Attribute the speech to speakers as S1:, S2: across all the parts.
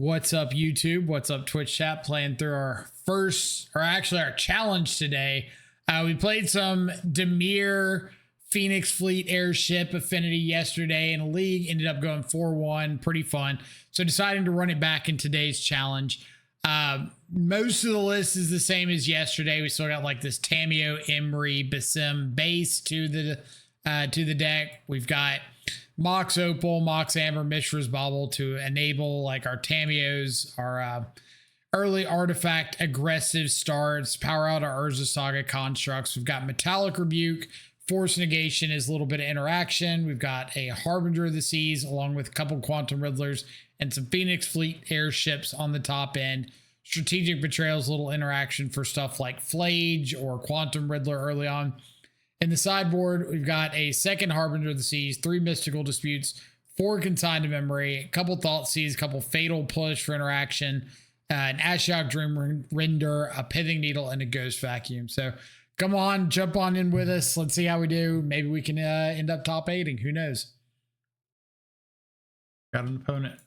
S1: What's up, YouTube? What's up, Twitch chat? Playing through our first, or actually our challenge today. We played some Dimir Phoenix Fleet Airship Affinity yesterday in a league. Ended up going 4-1. Pretty fun. So deciding to run it back in today's challenge. Most of the list is the same as yesterday. We still got like this Tamiyo, Emery, Basim base to the deck. We've got Mox Opal, Mox Amber, Mishra's Bauble to enable like our Tamiyos, our early artifact aggressive starts, power out our Urza Saga constructs. We've got Metallic Rebuke, Force Negation is a little bit of interaction. We've got a Harbinger of the Seas along with a couple Quantum Riddlers and some Phoenix Fleet airships on the top end. Strategic Betrayal's a little interaction for stuff like Flage or Quantum Riddler early on. In the sideboard, we've got a second Harbinger of the Seas, 3 Mystical Disputes, 4 Consigned to Memory, a couple Thought Seeds, a couple Fatal Push for interaction, an Ashiok Dream Render, a Pithing Needle, and a Ghost Vacuum. So come on, jump on in with us. Let's see how we do. Maybe we can end up top 8ing. Who knows? Got an opponent.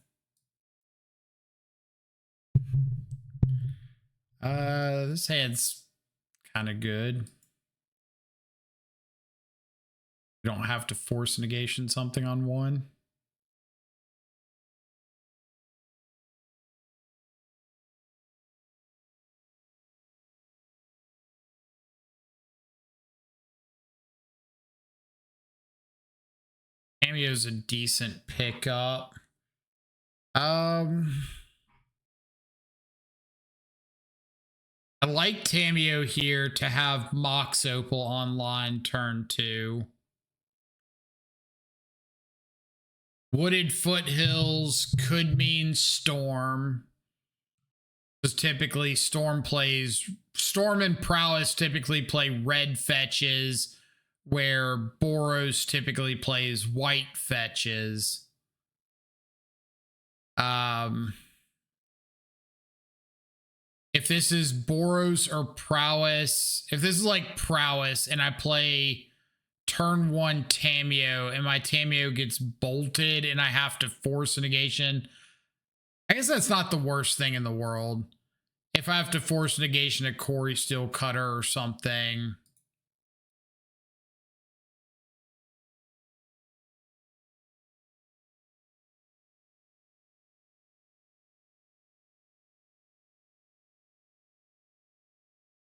S1: This hand's kind of good. You don't have to force negation something on one. Tamiyo's a decent pickup. I like Tamiyo here to have Mox Opal online turn 2. Wooded Foothills could mean Storm. Because typically Storm and Prowess typically play red fetches, where Boros typically plays white fetches. If this is Boros or Prowess, if this is like Prowess and I play turn 1 Tamiyo and my Tamiyo gets bolted and I have to force a negation, I guess that's not the worst thing in the world. If I have to force negation a Corey Steel Cutter or something.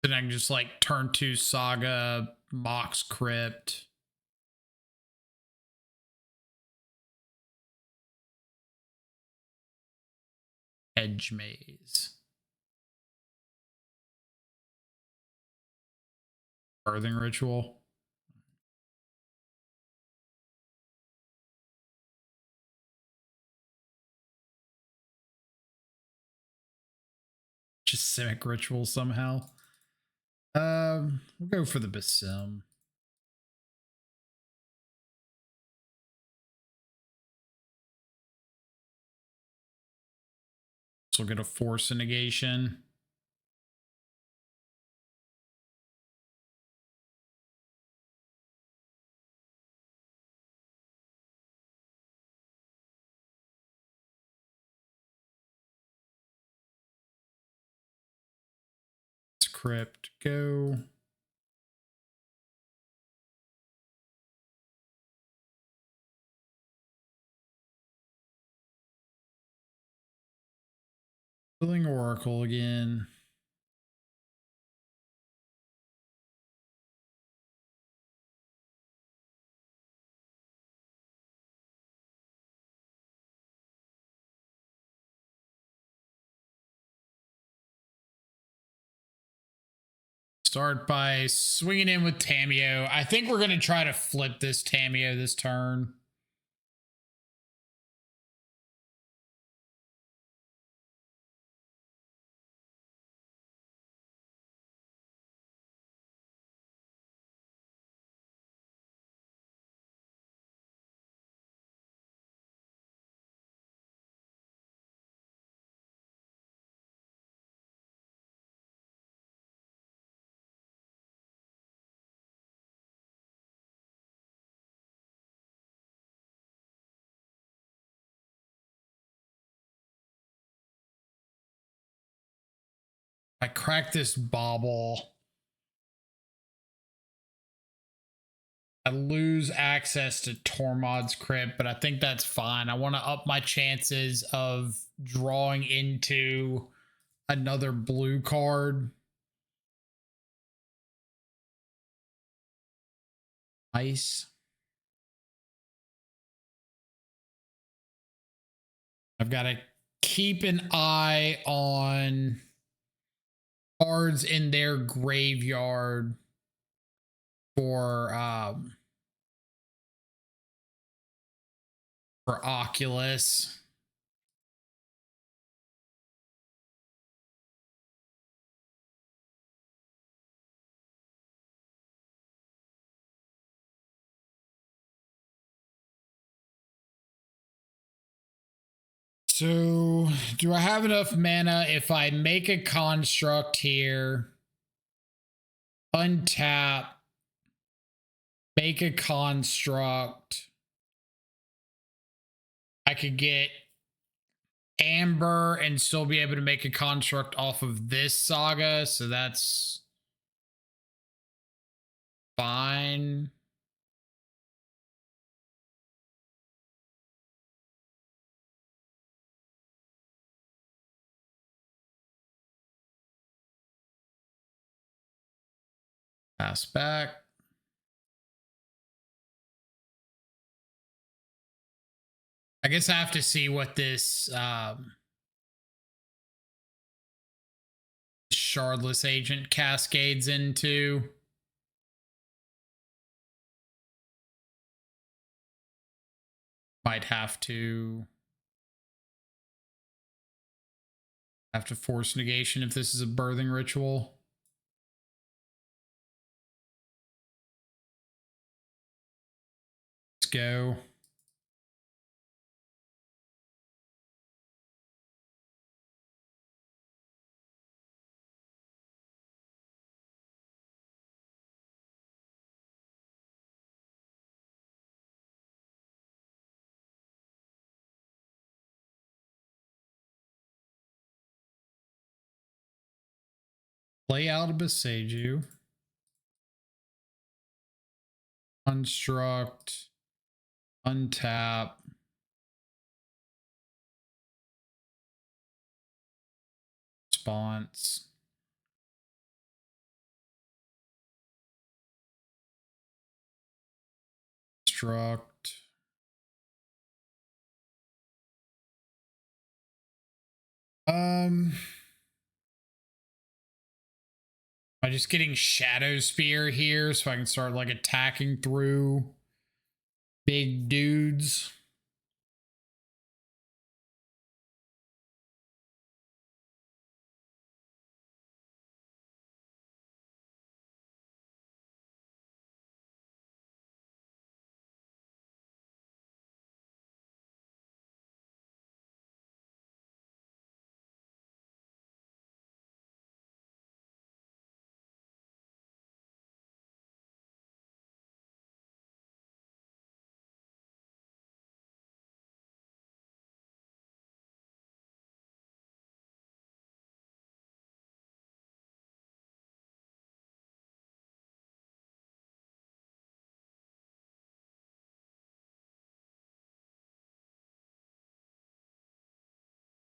S1: Then I can just like turn 2 Saga, Mox Crypt. Edge Maze. Birthing Ritual. Just Simic Ritual somehow. We'll go for the Basim. So we'll get a Force and Negation. Crypt, go. Filling Oracle again. Start by swinging in with Tamiyo. I think we're going to try to flip this Tamiyo this turn. I crack this bauble, I lose access to Tormod's Crypt, but I think that's fine. I want to up my chances of drawing into another blue card. Nice. I've got to keep an eye on cards in their graveyard for Oculus. So, do I have enough mana if I make a construct here, untap, make a construct, I could get Amber and still be able to make a construct off of this saga, so that's fine. Pass back. I guess I have to see what this Shardless Agent cascades into. Might have to force negation if this is a birthing ritual. Let's go. Play out a Beseju. Construct. Untap. Response. Construct. Am I just getting Shadow Spear here so I can start like attacking through big dudes?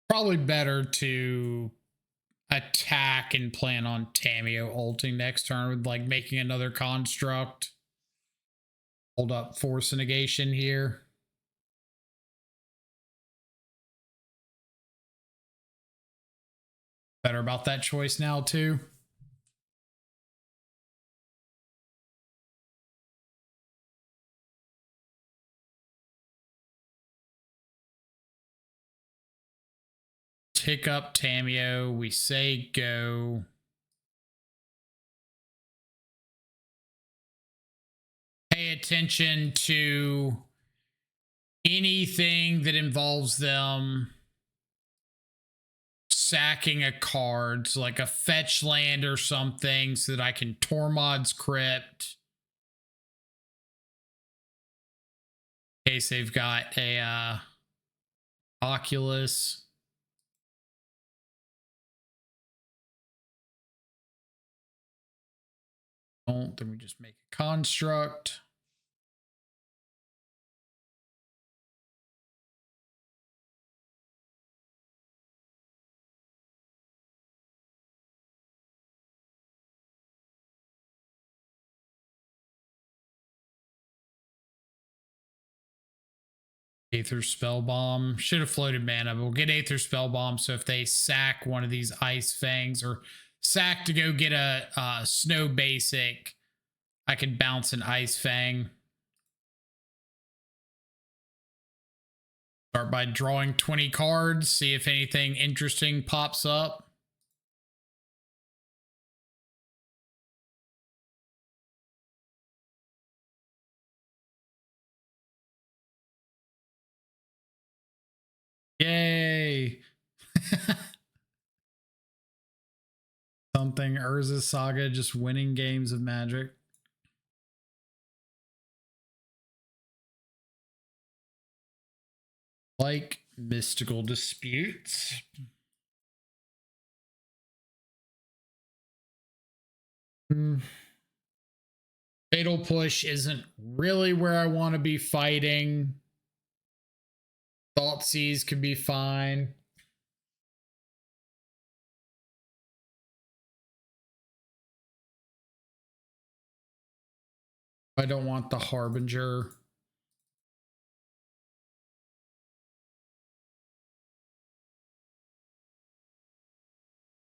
S1: Probably better to attack and plan on Tamio ulting next turn with like making another construct. Hold up force negation here. Better about that choice now too. Tick up Tamio. We say go. Pay attention to anything that involves them sacking a card, so like a fetch land or something, so that I can Tormod's Crypt. In case they've got a Oculus. Don't, then we just make a construct. Aether Spell Bomb. Should have floated mana, but we'll get Aether Spell Bomb. So if they sack one of these Ice Fangs or sack to go get a Snow Basic, I could bounce an Ice Fang. Start by drawing 20 cards, see if anything interesting pops up. Yay! Something Urza Saga just winning games of Magic. Like Mystical Disputes. Fatal Push isn't really where I want to be fighting. Thoughtseize could be fine. I don't want the Harbinger.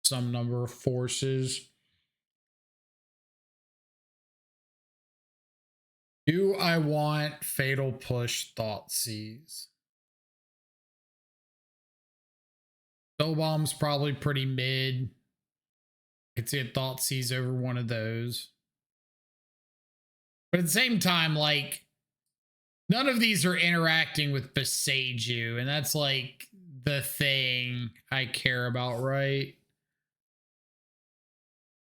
S1: Some number of forces. Do I want Fatal Push Thoughtseize? Spellbomb's probably pretty mid. I could see a Thoughtseize over one of those. But at the same time, like, none of these are interacting with Beseiju, and that's like the thing I care about, right?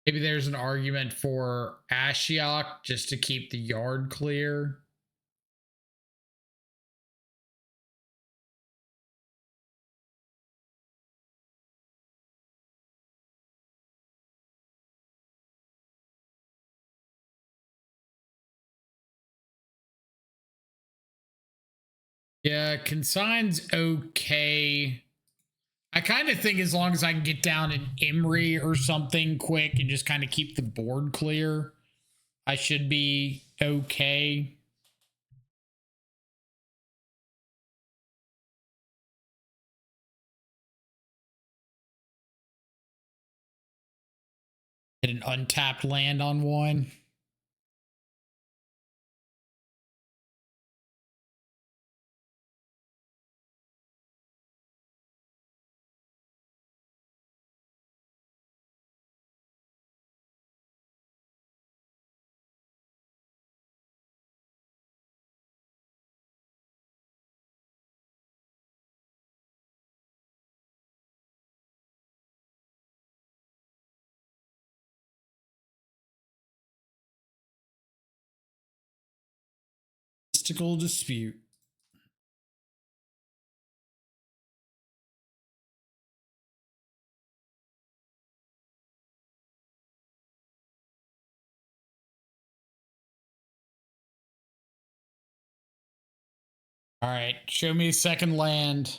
S1: Maybe there's an argument for Ashiok just to keep the yard clear. Yeah, Consign's okay. I kind of think as long as I can get down an Imri or something quick and just kind of keep the board clear, I should be okay. Get an untapped land on one. Mystical Dispute. All right, show me a second land.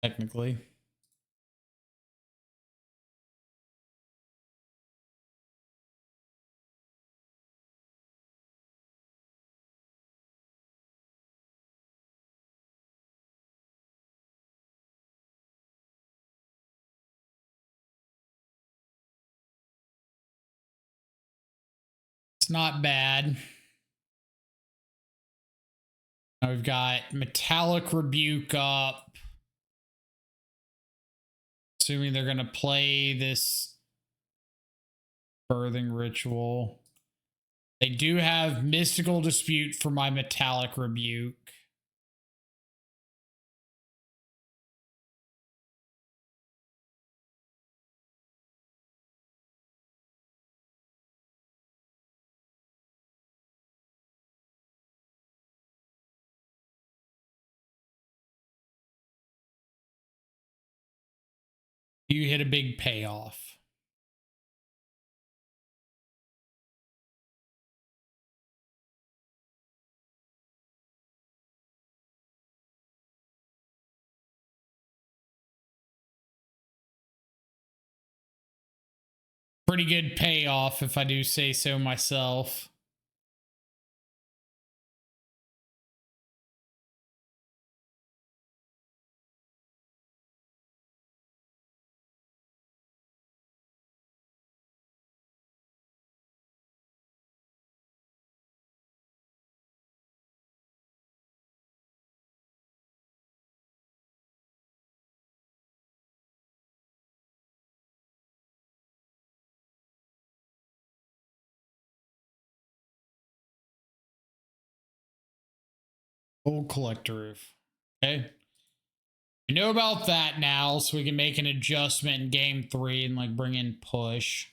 S1: Technically. It's not bad. Now we've got Metallic Rebuke up. Assuming they're going to play this Birthing Ritual. They do have Mystical Dispute for my Metallic Rebuke. You hit a big payoff. Pretty good payoff, if I do say so myself. Old collector roof. Okay. We know about that now, so we can make an adjustment in game 3 and like bring in push.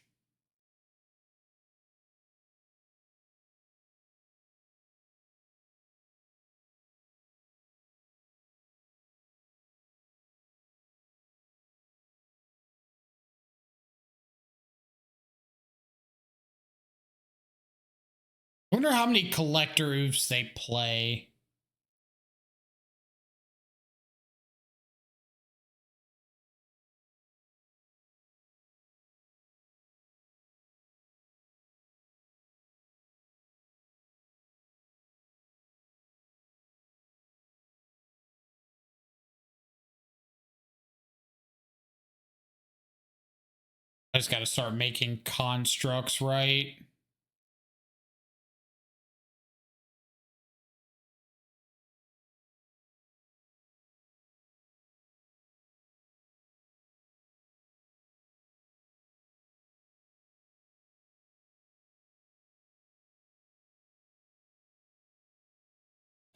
S1: I wonder how many collector roofs they play. I just got to start making constructs right.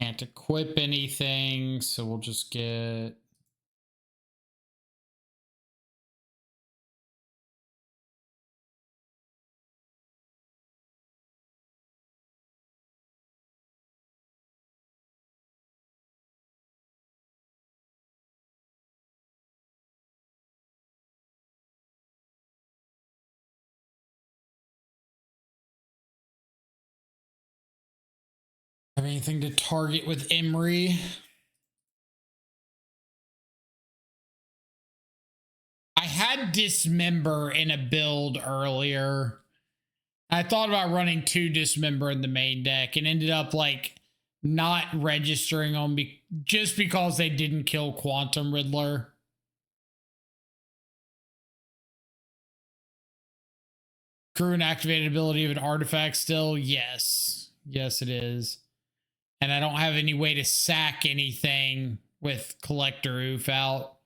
S1: Can't equip anything, so we'll just get... Have anything to target with Emery? I had Dismember in a build earlier. I thought about running 2 Dismember in the main deck and ended up like not registering on just because they didn't kill Quantum Riddler. Crew and activated ability of an artifact still? Yes. Yes, it is. And I don't have any way to sack anything with Collector Oof out.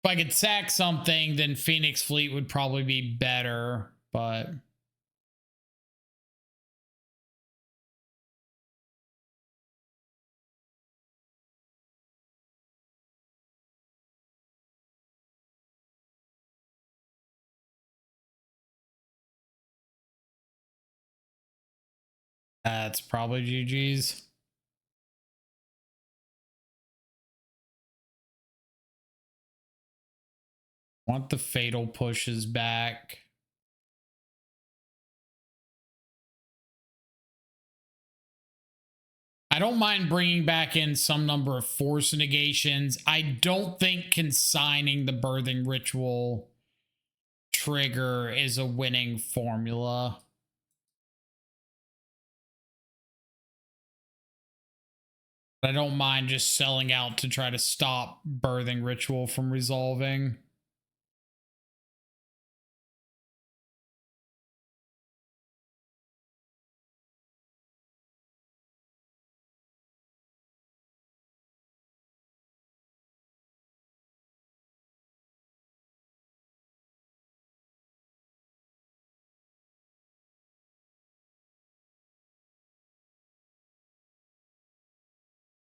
S1: If I could sack something, then Phoenix Fleet would probably be better, but... That's probably GG's. Want the fatal pushes back. I don't mind bringing back in some number of force negations. I don't think consigning the birthing ritual trigger is a winning formula. I don't mind just selling out to try to stop birthing ritual from resolving.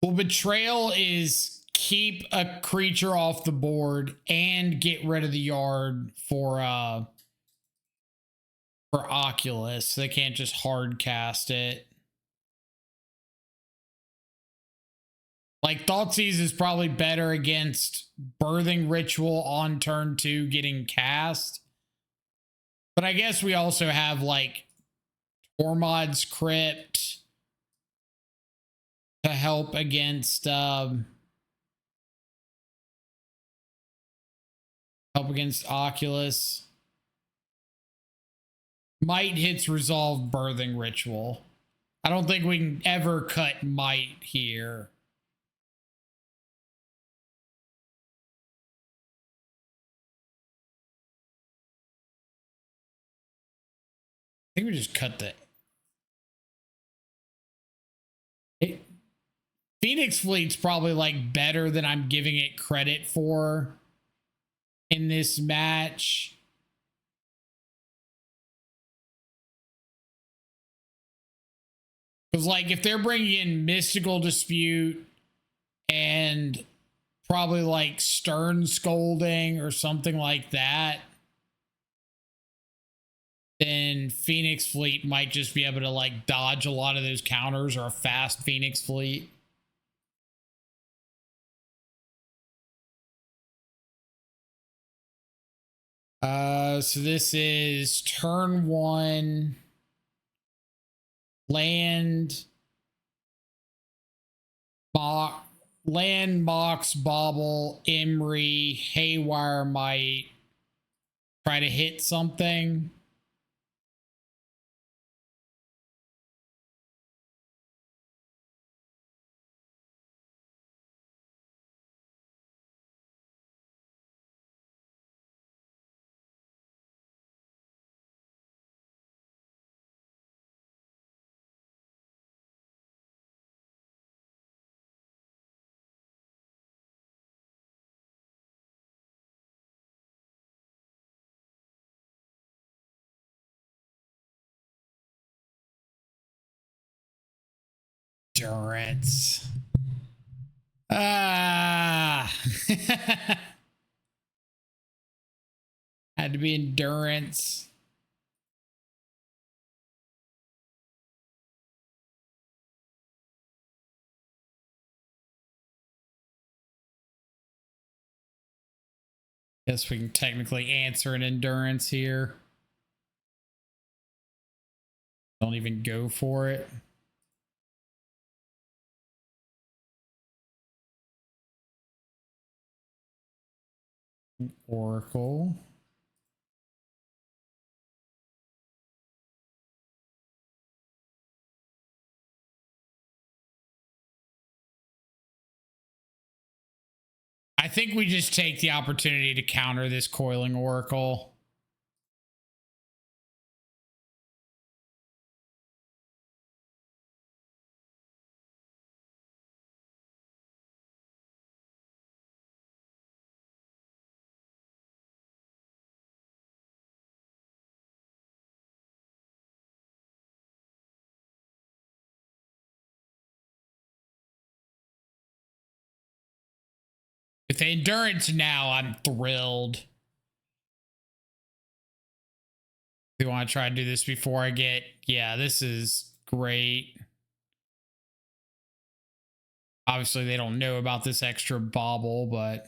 S1: Well, betrayal is keep a creature off the board and get rid of the yard for Oculus. They can't just hard cast it. Like, Thoughtseize is probably better against Birthing Ritual on turn 2 getting cast. But I guess we also have, like, Tormod's Crypt to help against Oculus. Might hits resolve Birthing Ritual. I don't think we can ever cut Might here. I think we just cut the... Phoenix Fleet's probably like better than I'm giving it credit for in this match. Because like if they're bringing in Mystical Dispute and probably like Stern Scolding or something like that, then Phoenix Fleet might just be able to like dodge a lot of those counters, or a fast Phoenix Fleet. So this is turn 1. Land, Mox, Bobble, Emery, Haywire might try to hit something. Endurance. Had to be endurance. Guess we can technically answer an endurance here. Don't even go for it. Oracle. I think we just take the opportunity to counter this Coiling Oracle. With the endurance now, I'm thrilled. We want to try to do this before I get... Yeah, this is great. Obviously, they don't know about this extra bobble, but...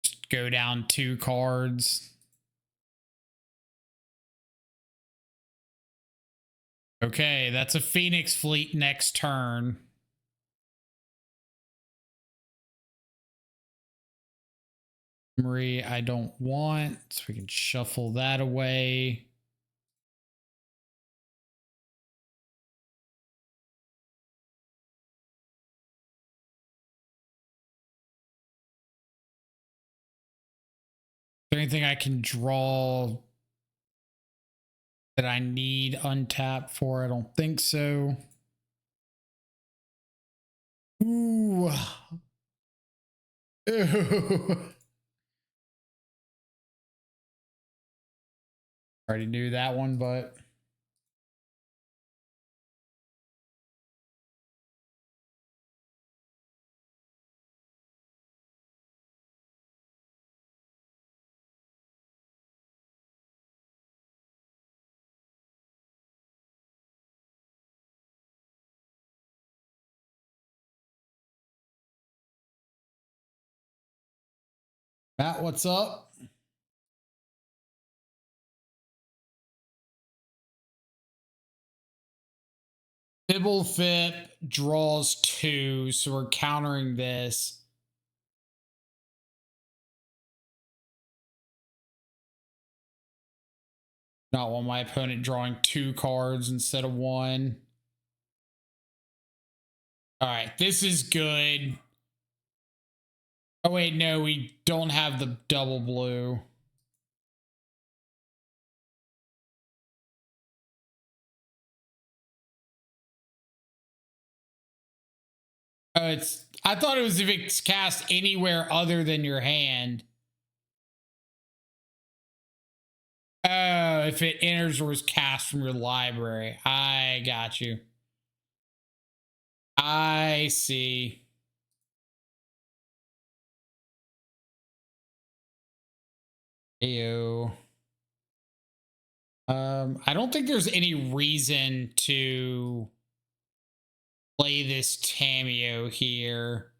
S1: Just go down 2 cards. Okay, that's a Phoenix Fleet next turn. Marie, I don't want, so we can shuffle that away. Is there anything I can draw that I need untapped for? I don't think so. Ooh. Ew. Already knew that one, but... Matt, what's up? Bibblefip draws 2, so we're countering this. Not want my opponent drawing 2 cards instead of 1. All right, this is good. Oh, wait, no, we don't have the double blue. Oh, I thought it was if it's cast anywhere other than your hand. Oh, if it enters or is cast from your library. I got you. I see. Ew. I don't think there's any reason to play this Tameo here.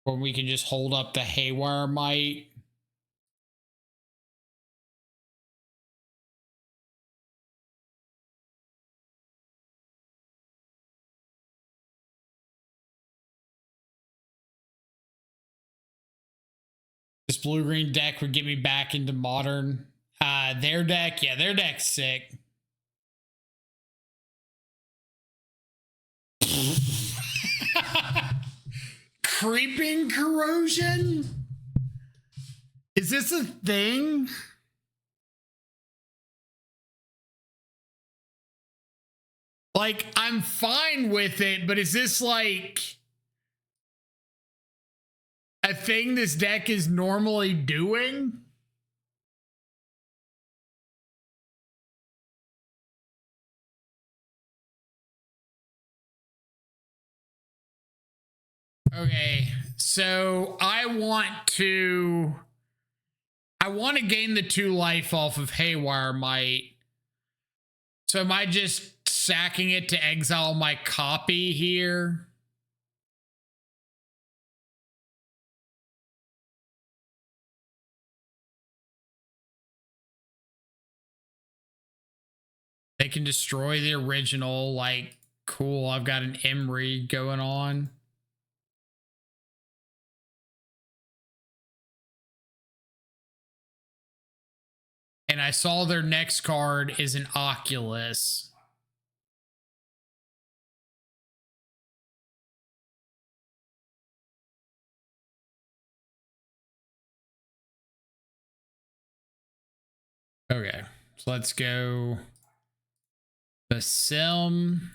S1: Or we can just hold up the Haywire Might. This blue-green deck would get me back into Modern. Their deck, yeah, their deck's sick. Creeping Corrosion? Is this a thing? Like, I'm fine with it, but is this like a thing this deck is normally doing? Okay, so I want to gain the 2 life off of Haywire Might. So am I just sacking it to exile my copy here? They can destroy the original. Like, cool, I've got an Emery going on. And I saw their next card is an Oculus. Okay, so let's go the Sim.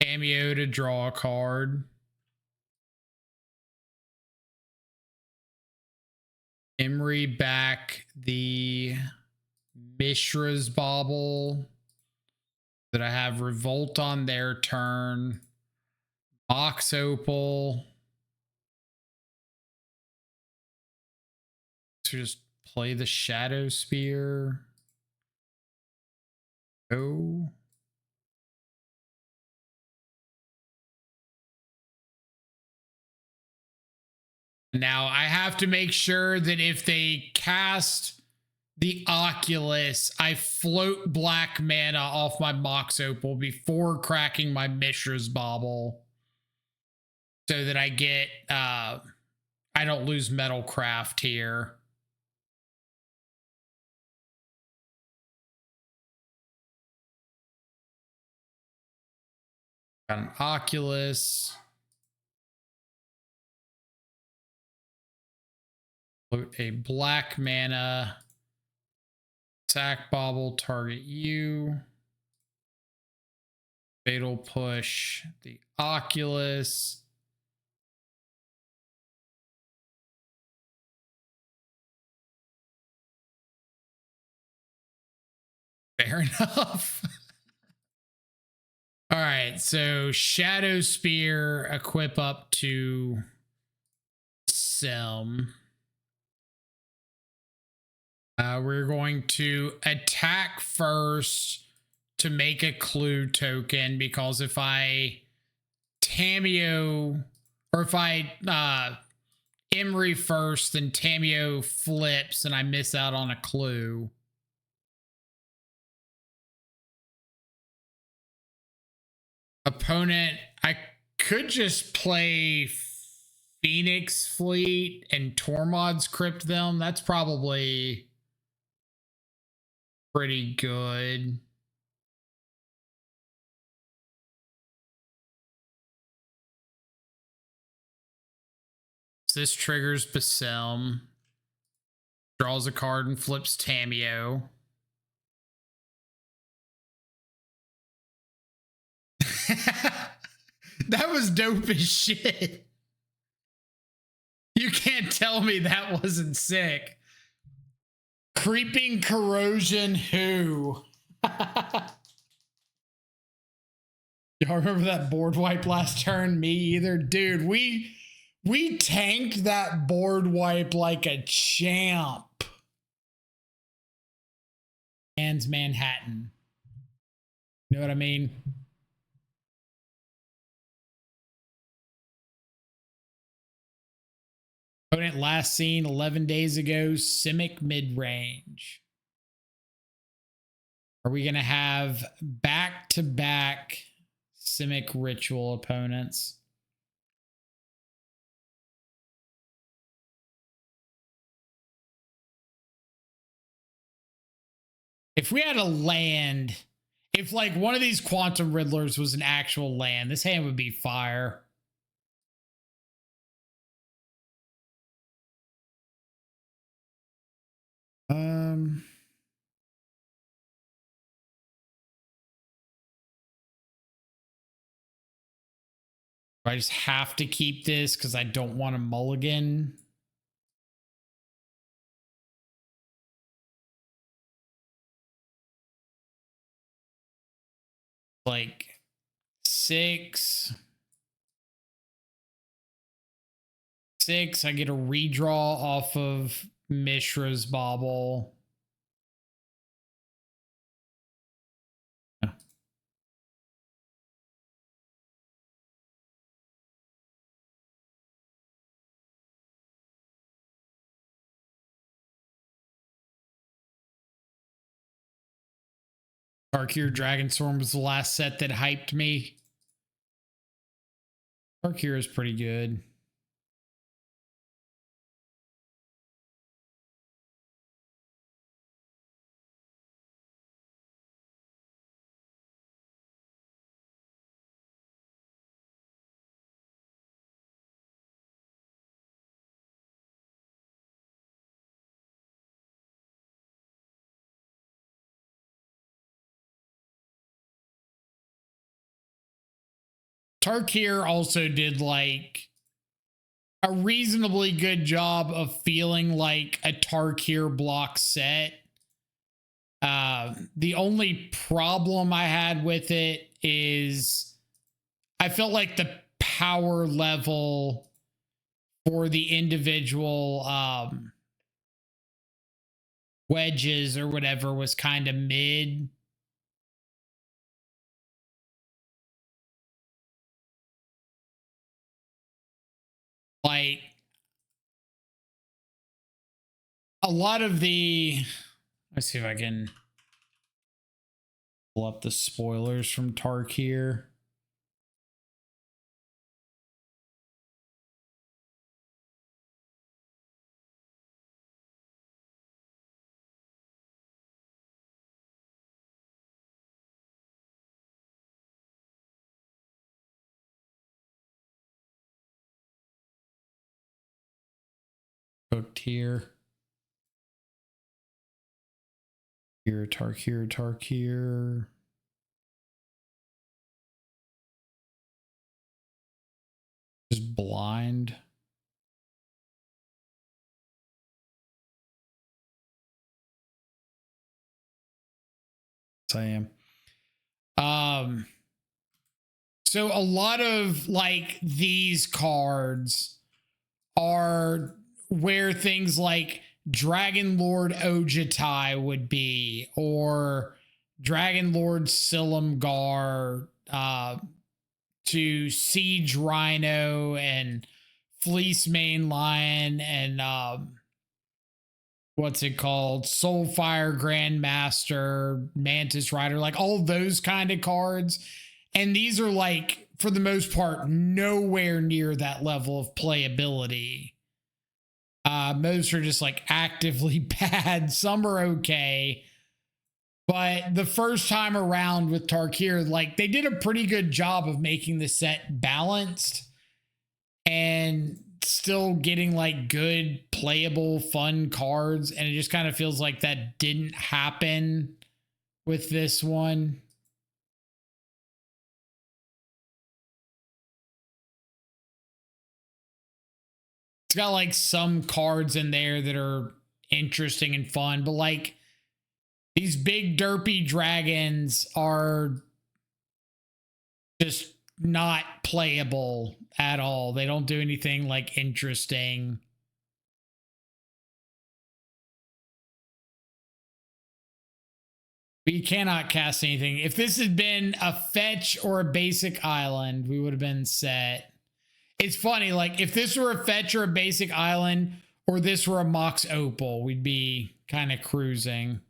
S1: Cameo to draw a card. Emery back the Mishra's Bauble. That I have Revolt on their turn. Mox Opal. So just play the Shadow Spear. Go. Now I have to make sure that if they cast the Oculus, I float black mana off my Mox Opal before cracking my Mishra's Bauble. So that I get, I don't lose Metalcraft here. Got an Oculus. Float a black mana. Sack Bauble, target you. Fatal Push the Oculus. Fair enough. All right, so Shadow Spear, equip up to Sim. We're going to attack first to make a clue token, because if I Tameo Or if I Emery first, then Tamio flips and I miss out on a clue. Opponent, I could just play Phoenix Fleet and Tormod's Crypt them. That's probably pretty good. So this triggers Basim. Draws a card and flips Tamio. That was dope as shit. You can't tell me that wasn't sick. Creeping Corrosion who? Y'all remember that board wipe last turn? Me either. Dude, we tanked that board wipe like a champ. And Manhattan. You know what I mean? Opponent last seen 11 days ago, Simic Midrange. Are we going to have back-to-back Simic Ritual opponents? If we had a land, if like one of these Quantum Riddlers was an actual land, this hand would be fire. I just have to keep this because I don't want a mulligan. Like 6. I get a redraw off of Mishra's Bauble. Tarkir Dragonstorm was the last set that hyped me. Tarkir is pretty good. Tarkir also did like a reasonably good job of feeling like a Tarkir block set. The only problem I had with it is I felt like the power level for the individual wedges or whatever was kind of mid. Like a lot of the, let's see if I can pull up the spoilers from Tarkir. Cooked here. Here, Tarkir. Just blind. Yes, I am. So a lot of like these cards are where things like Dragon Lord Ojitai would be, or Dragon Lord Silumgar, to Siege Rhino and Fleece Main Lion and what's it called? Soulfire Grandmaster, Mantis Rider, like all those kind of cards. And these are like, for the most part, nowhere near that level of playability. Most are just like actively bad. Some are okay. But the first time around with Tarkir, like they did a pretty good job of making the set balanced and still getting like good, playable, fun cards. And it just kind of feels like that didn't happen with this one. It's got like some cards in there that are interesting and fun, but like these big derpy dragons are just not playable at all. They don't do anything like interesting. We cannot cast anything. If this had been a fetch or a basic island, we would have been set. It's funny, like if this were a fetch or a basic island, or this were a Mox Opal, we'd be kind of cruising.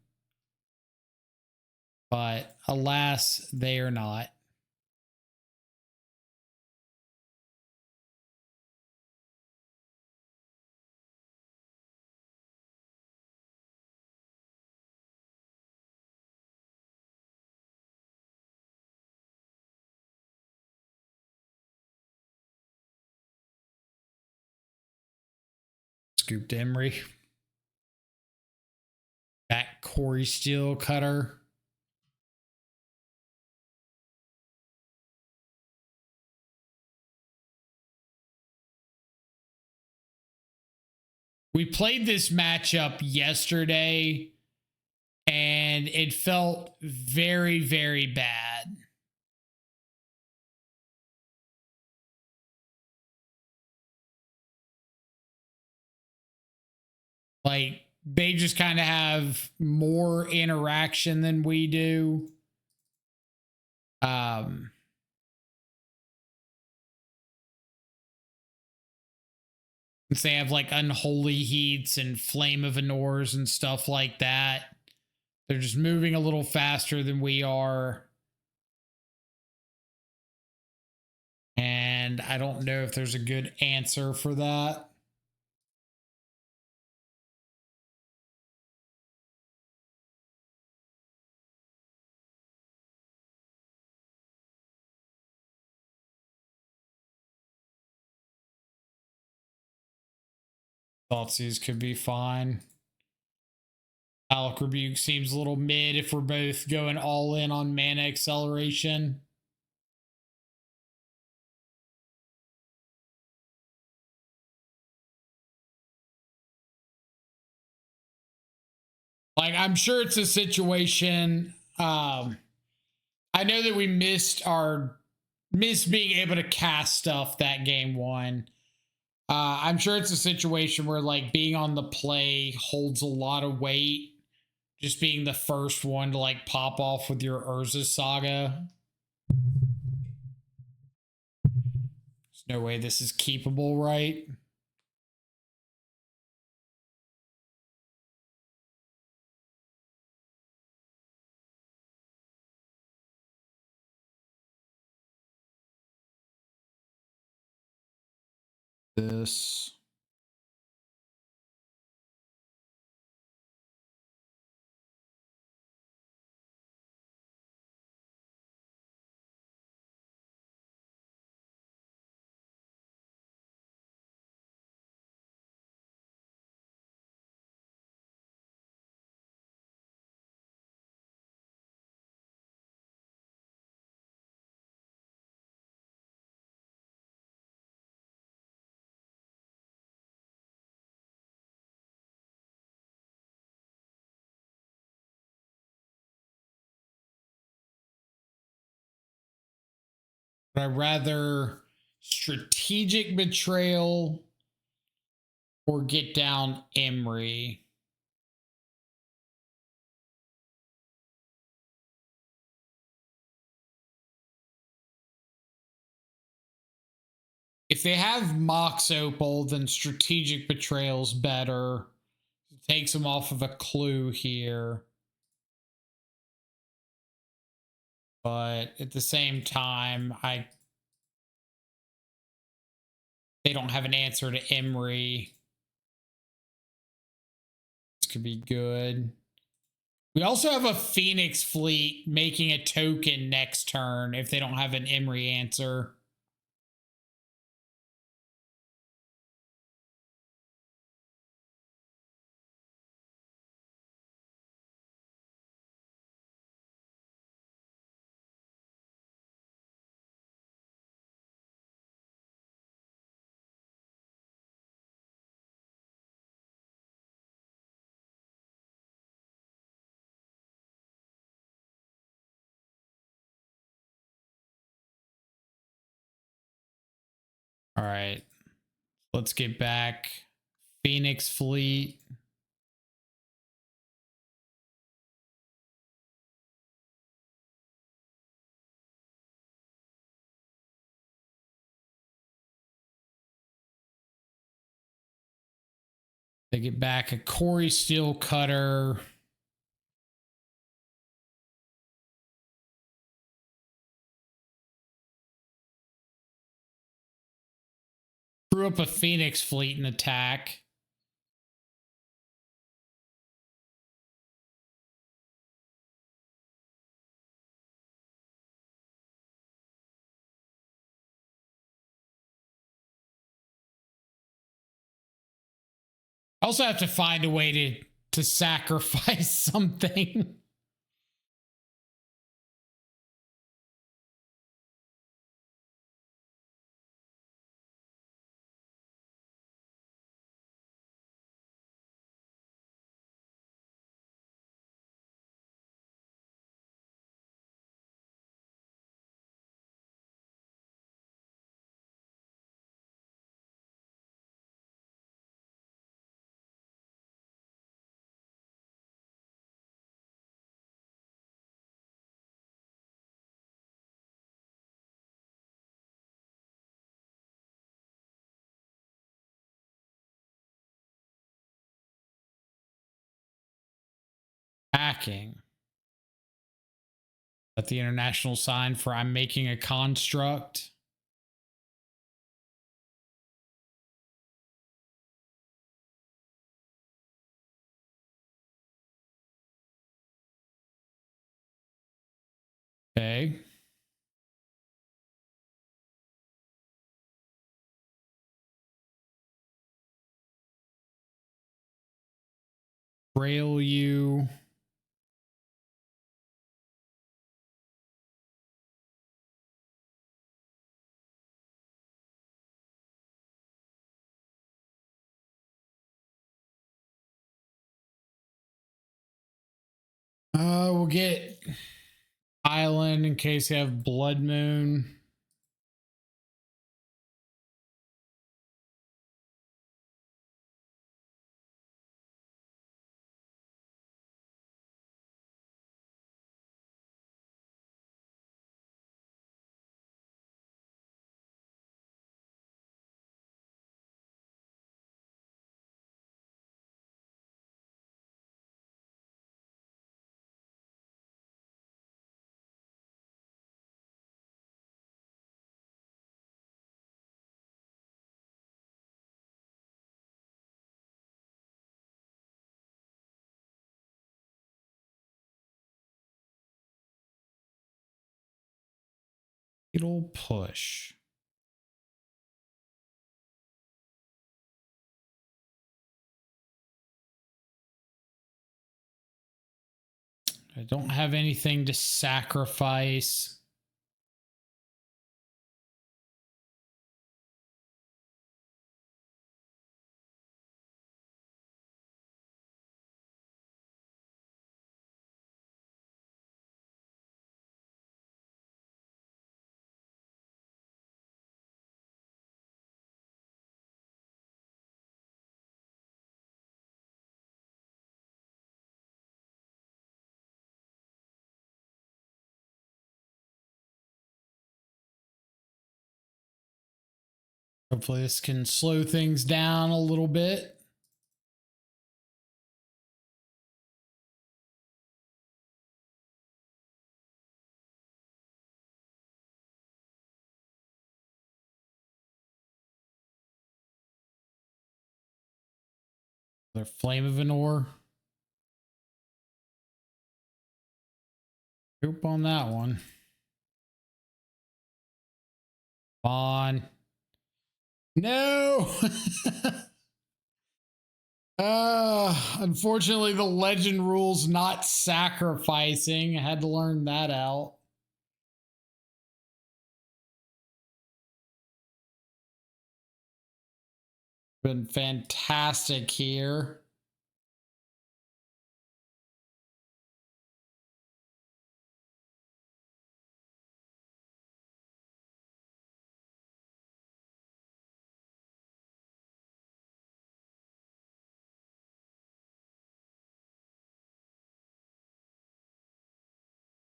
S1: But alas, they are not. Scooped Emery. That Corey Steel Cutter. We played this matchup yesterday and it felt very, very bad. Like they just kind of have more interaction than we do. They have like Unholy Heats and Flame of Anors and stuff like that. They're just moving a little faster than we are. And I don't know if there's a good answer for that. Thoughtseize could be fine. Alec Rebuke seems a little mid if we're both going all in on mana acceleration. Like, I'm sure it's a situation. I know that we missed being able to cast stuff that game one. I'm sure it's a situation where like being on the play holds a lot of weight. Just being the first one to like pop off with your Urza Saga. There's no way this is keepable, right? This. Would I rather strategic betrayal or get down Emery? If they have Mox Opal, then Strategic Betrayal's better. It takes them off of a clue here. But at the same time, they don't have an answer to Emery. This could be good. We also have a Phoenix fleet making a token next turn if they don't have an Emery answer. All right, let's get back. Phoenix fleet. They get back a Corey Steel Cutter. Threw up a Phoenix fleet in attack. I also have to find a way to sacrifice something. Hacking. That's the international sign for I'm making a construct. Okay. Trail you. We'll get Island in case they have Blood Moon. It'll push. I don't have anything to sacrifice. Hopefully this can slow things down a little bit. Their Flame of an Ore. Oop on that one. Come on. No! Unfortunately, the legend rules not sacrificing. I had to learn that out. Been fantastic here.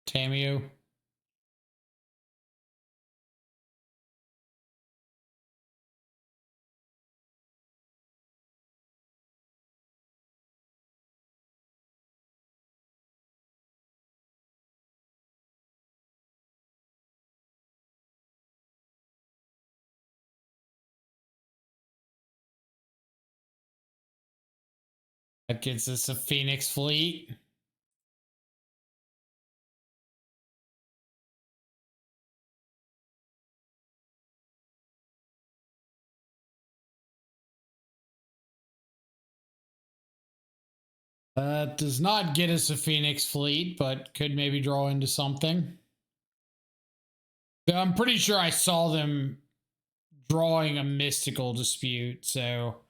S1: Tamio. That gets us a Phoenix fleet. That does not get us a Phoenix fleet, but could maybe draw into something. I'm pretty sure I saw them drawing a mystical dispute, so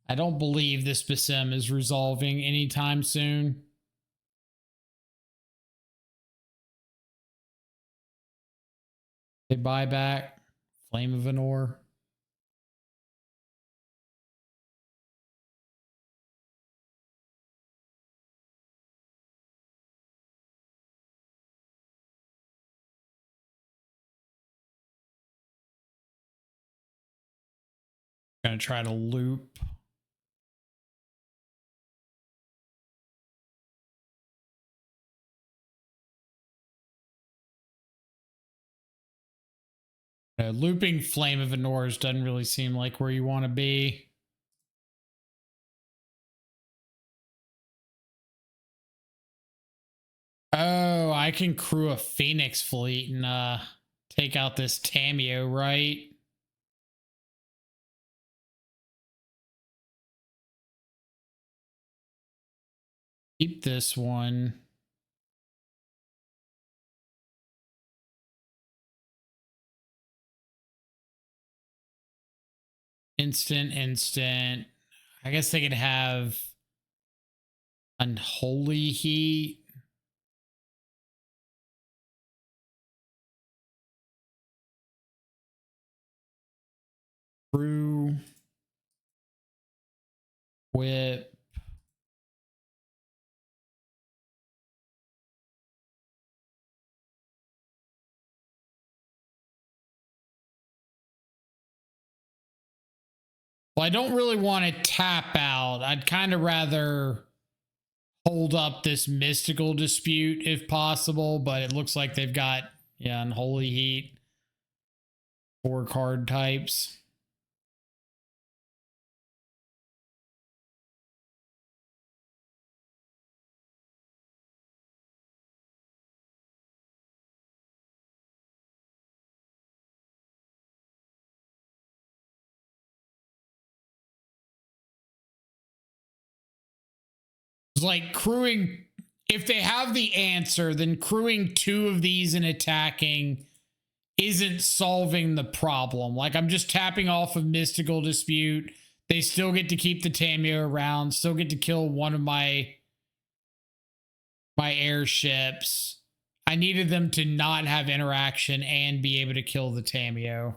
S1: I don't believe this Basim is resolving anytime soon. They buy back Flame of an Ore. Gonna try to loop. Looping Flame of an Ore doesn't really seem like where you want to be. Oh, I can crew a Phoenix fleet and take out this Tamio, right? Keep this one. Instant. I guess they could have Unholy Heat. Brew. Whip. Well, I don't really want to tap out. I'd kind of rather hold up this mystical dispute if possible, but it looks like they've got, yeah, Unholy Heat. 4 card types. It's like crewing, if they have the answer, then crewing 2 of these and attacking isn't solving the problem. Like, I'm just tapping off of Mystical Dispute. They still get to keep the Tamio around, still get to kill one of my airships. I needed them to not have interaction and be able to kill the Tamio.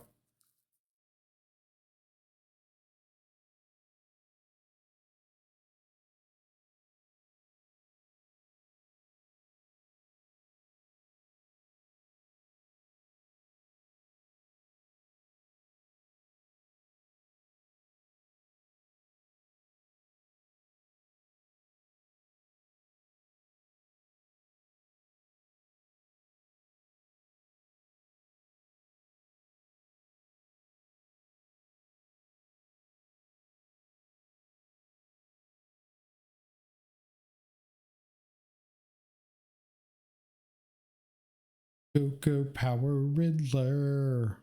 S1: Go Power Riddler.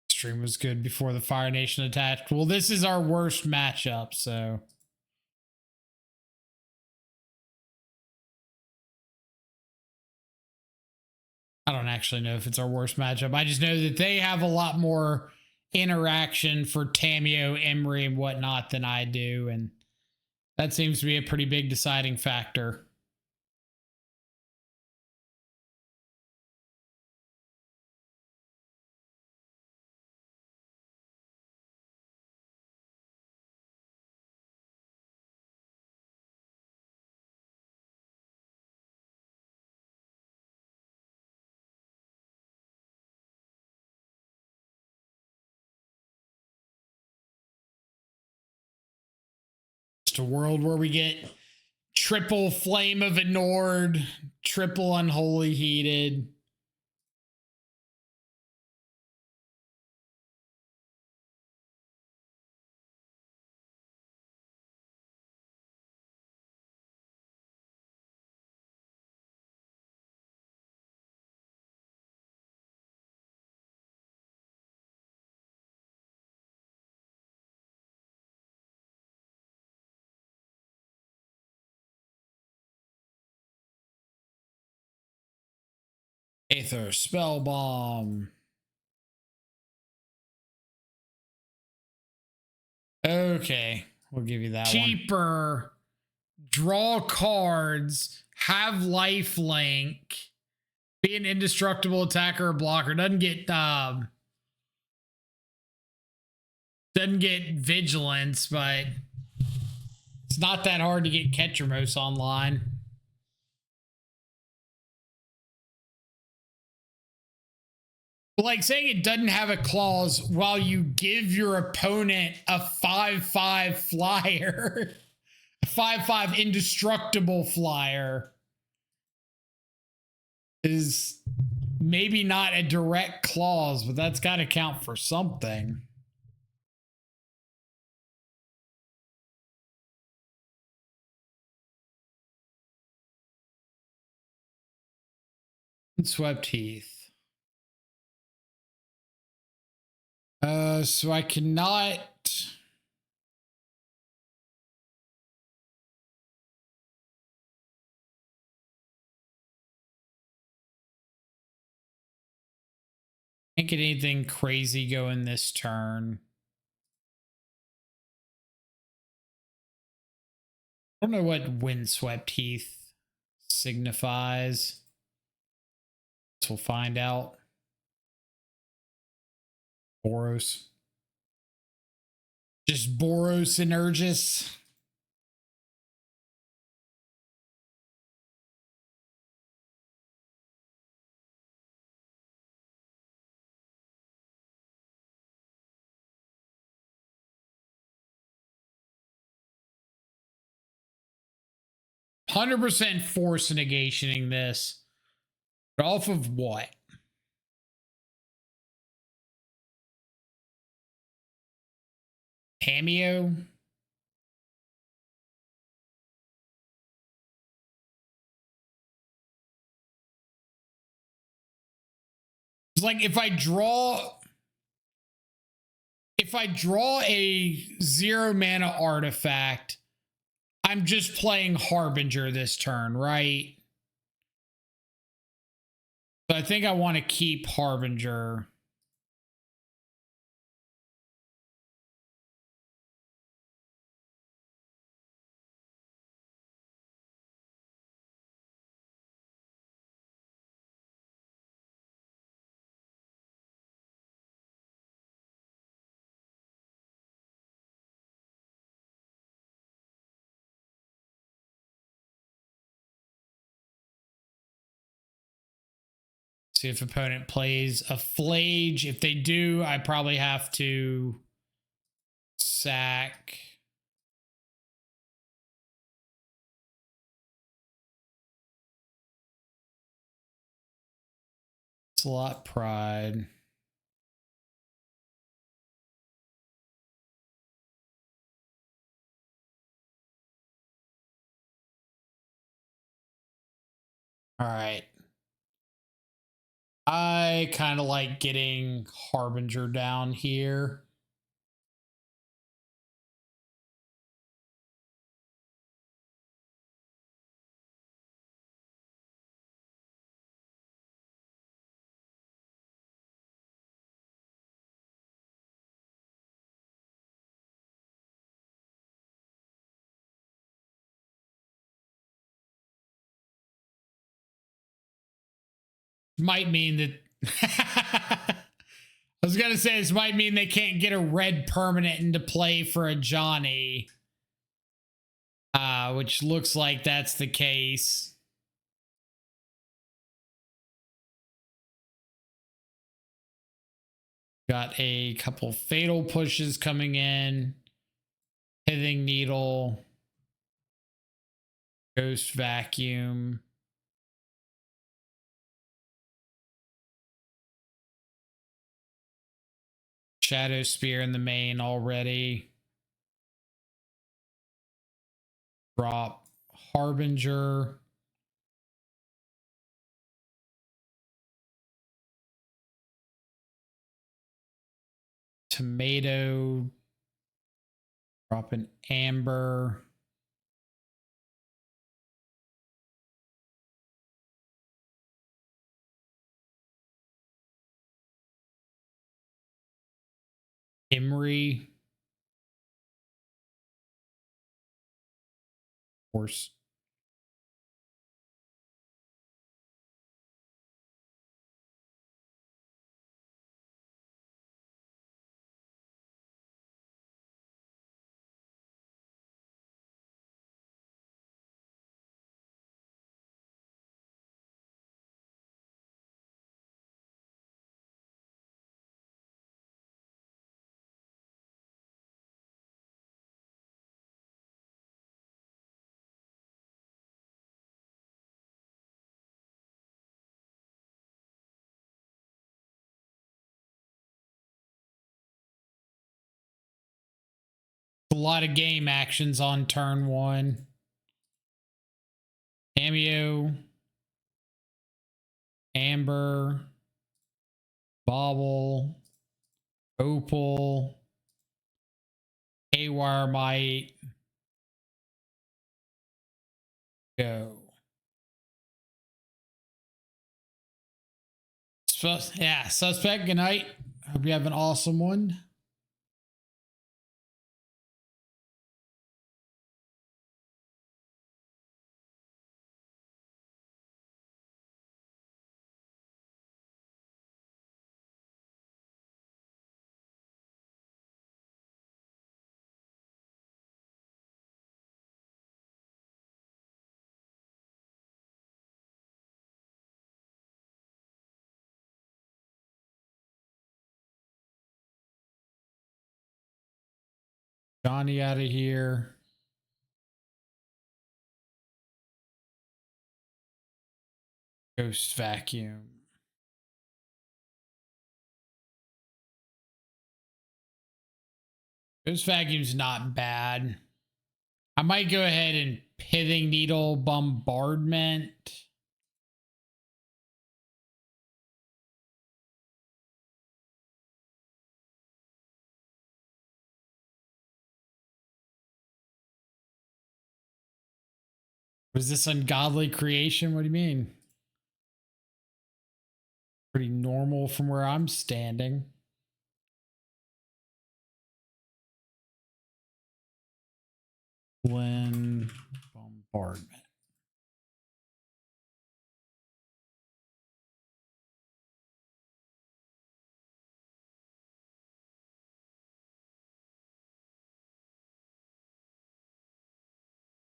S1: Stream was good before the Fire Nation attacked. Well, this is our worst matchup, so. I don't actually know if it's our worst matchup. I just know that they have a lot more interaction for Tamio, Emery, and whatnot than I do, and that seems to be a pretty big deciding factor. Just a world where we get triple Flame of Ignored, triple Unholy Heated. Aether Spell Bomb. Okay, we'll give you that cheaper. Draw cards, have lifelink, be an indestructible attacker or blocker. Doesn't get vigilance, but it's not that hard to get Ketramos online. Like saying it doesn't have a clause while you give your opponent a 5/5 flyer, a 5/5 indestructible flyer, is maybe not a direct clause, but that's got to count for something. Swept Heath. So I cannot. Can't get anything crazy going this turn. I don't know what Windswept Heath signifies. We'll find out. Boros. Just Boros Energis. %, force negationing this. But off of what? Cameo? It's like if I draw a 0 mana artifact, I'm just playing Harbinger this turn, right? So I think I want to keep Harbinger. See if opponent plays a Flage. If they do, I probably have to sack. Slot Pride. All right. I kind of like getting Harbinger down here. Might mean that I was gonna say this might mean they can't get a red permanent into play for a Johnny, which looks like that's the case. Got a couple fatal pushes coming in. Pithing Needle, Ghost Vacuum. Shadow Spear in the main already. Drop Harbinger. Tomato. Drop an Amber. Emery. Of course. A lot of game actions on turn one. Cameo. Amber. Bobble. Opal. Haywire Might. Go. Yeah, Suspect, good night. Hope you have an awesome one. Johnny out of here. Ghost Vacuum. Ghost Vacuum's not bad. I might go ahead and Pithing Needle Bombardment. Was this ungodly creation? What do you mean? Pretty normal from where I'm standing. Glen Bombardment.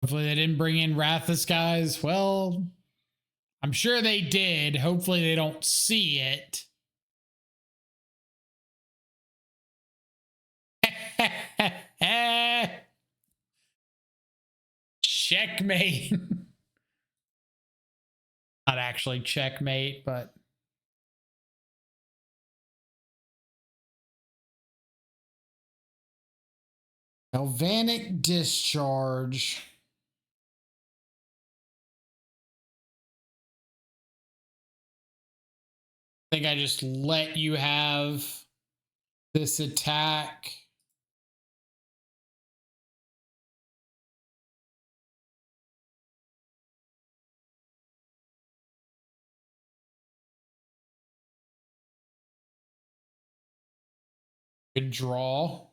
S1: Hopefully they didn't bring in Rathus, guys. Well, I'm sure they did. Hopefully they don't see it. Checkmate. Not actually checkmate, but Galvanic Discharge. I think I just let you have this attack. Good draw.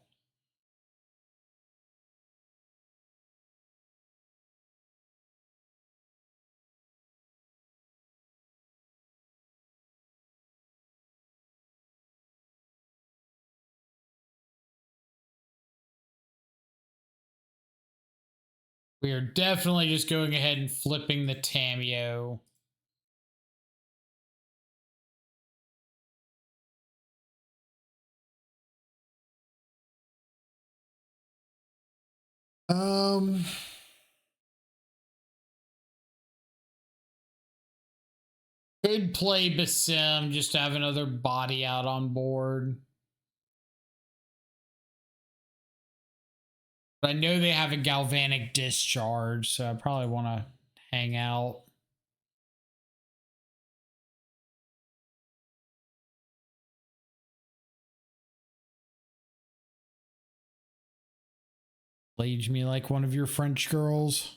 S1: We are definitely just going ahead and flipping the Tameo. Could play Basim just to have another body out on board. But I know they have a galvanic discharge, so I probably want to hang out. Lage me like one of your French girls.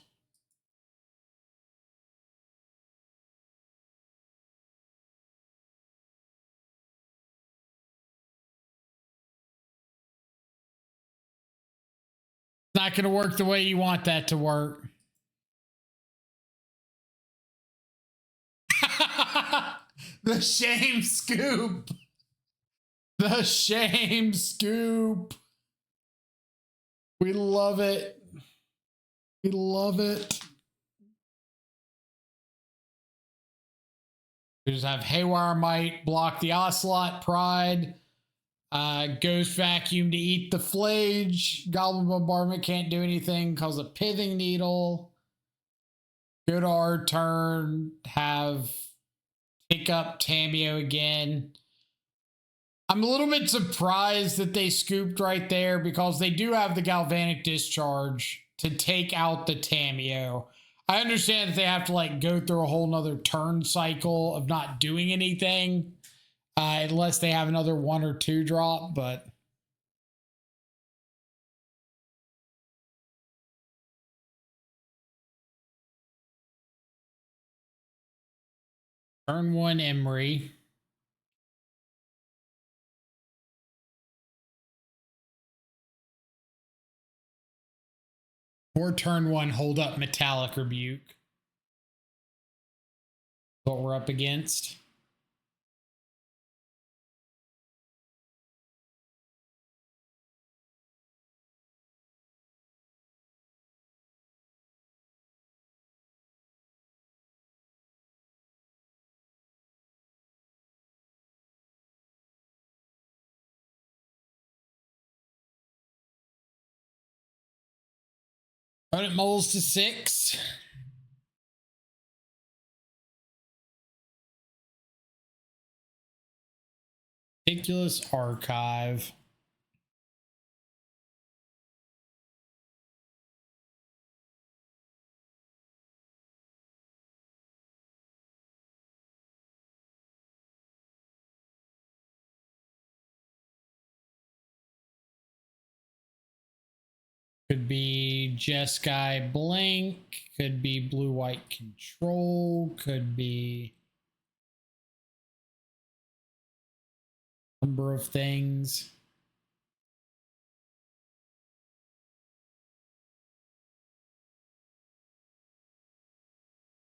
S1: Not going to work the way you want that to work. The shame scoop. The shame scoop. We love it. We love it. We just have Haywire Might block the Ocelot Pride. Ghost Vacuum to eat the Flage. Goblin Bombardment can't do anything because of Pithing Needle. Go to our turn. Have pick up Tameo again. I'm a little bit surprised that they scooped right there because they do have the Galvanic Discharge to take out the Tameo. I understand that they have to like go through a whole nother turn cycle of not doing anything unless they have another 1 or 2 drop, but turn 1 Emery. Or turn 1 hold up Metallic Rebuke. What we're up against. Opponent moles to 6. Ridiculous Archive. Could be Jeskai Blank. Could be Blue-White Control. Could be a number of things.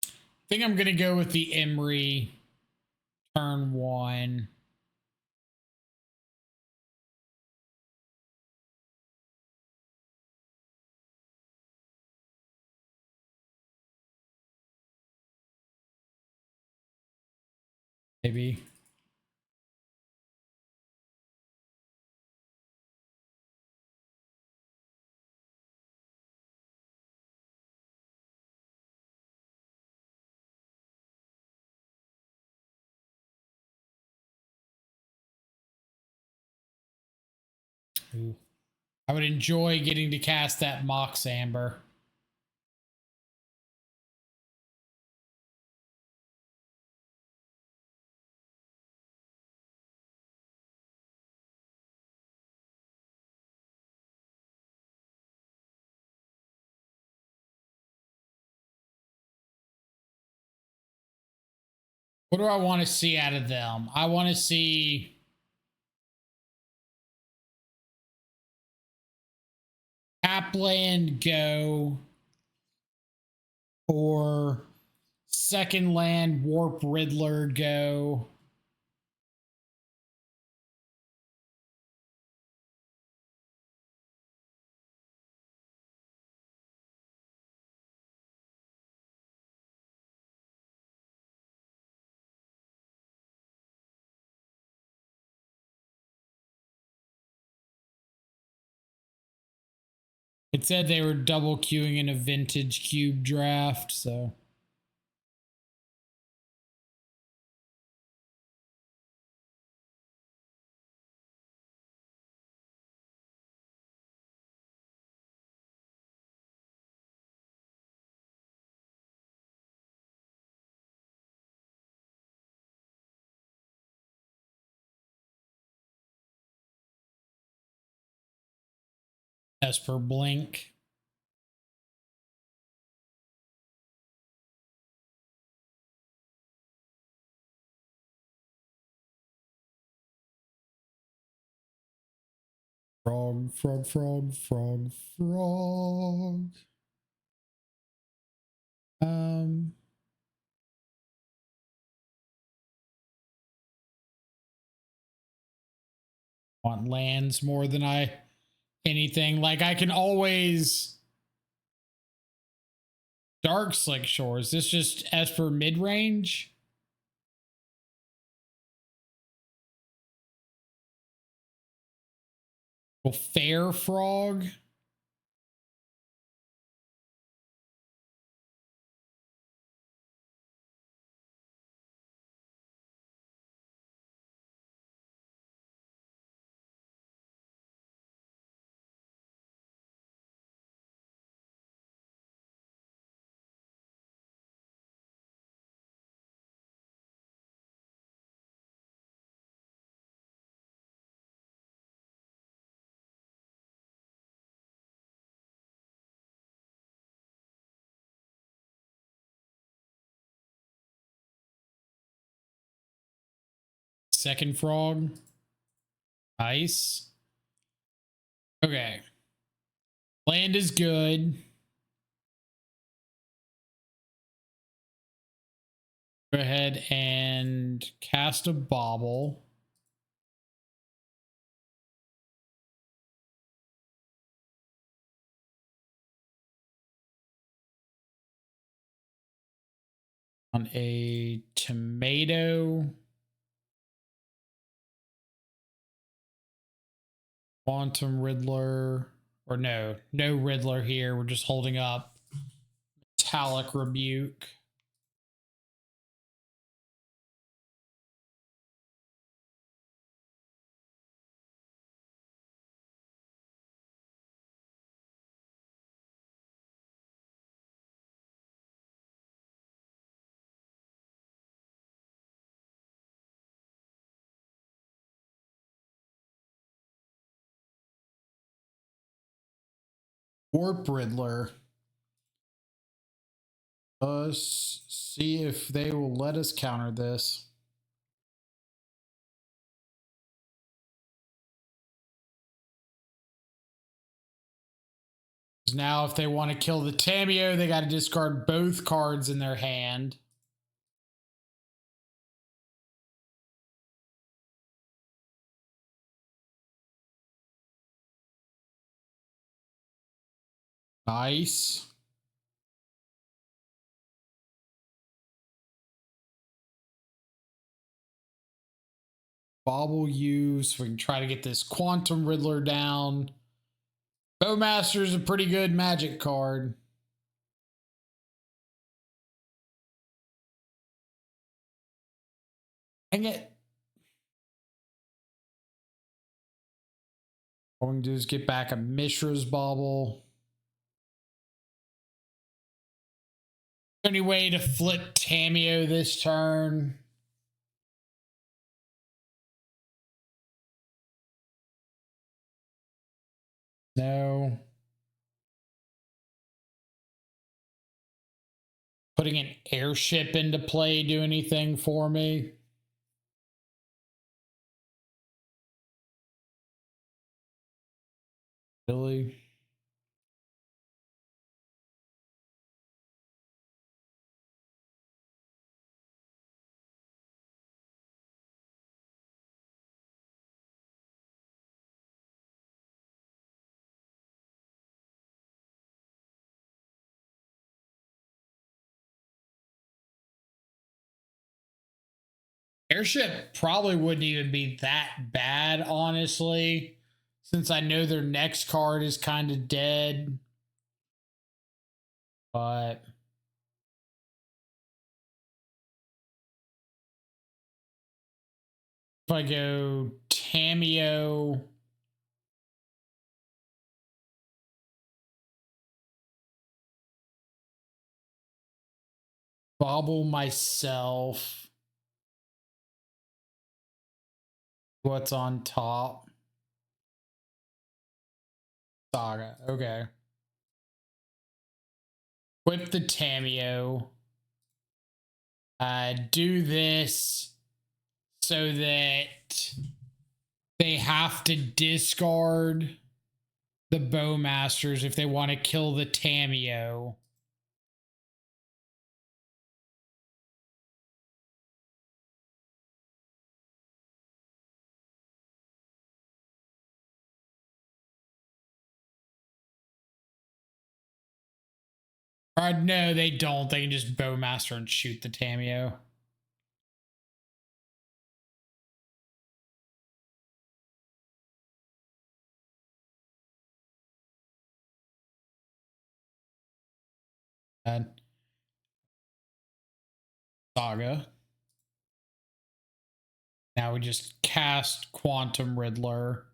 S1: I think I'm going to go with the Emery turn 1. Maybe. Ooh. I would enjoy getting to cast that Mox Amber. What do I want to see out of them? I want to see Tapland go or second land Warp Riddler go. It said they were double queuing in a vintage cube draft, so. Esper Blink. Frog, frog, frog, frog, frog. Want lands more than anything. Like I can always Dark Slick Shore. Is this just Esper mid-range? Well, Fair Frog. Second Frog. Nice. Okay. Land is good. Go ahead and cast a Bauble. On a tomato. Quantum Riddler. Or no Riddler here. We're just holding up Metallic Rebuke. Warp Riddler. Let's see if they will let us counter this. Now, if they want to kill the Tameo, they got to discard both cards in their hand. Nice. Bauble you so we can try to get this Quantum Riddler down. Bowmaster is a pretty good magic card. Dang it. All we can do is get back a Mishra's Bauble. Any way to flip Tameo this turn? No. putting an airship into play do anything for me? Really? Airship probably wouldn't even be that bad, honestly, since I know their next card is kind of dead. But if I go Tameo, bobble myself, what's on top? Saga. Okay. Whip the Tameo. Do this so that they have to discard the Bowmasters if they want to kill the Tameo. No, they don't. They can just Bowmaster and shoot the Tameo. And Saga. Now we just cast Quantum Riddler.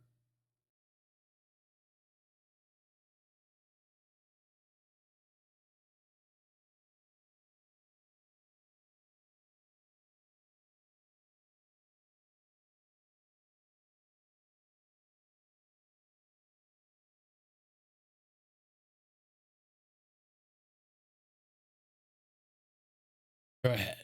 S1: Go ahead.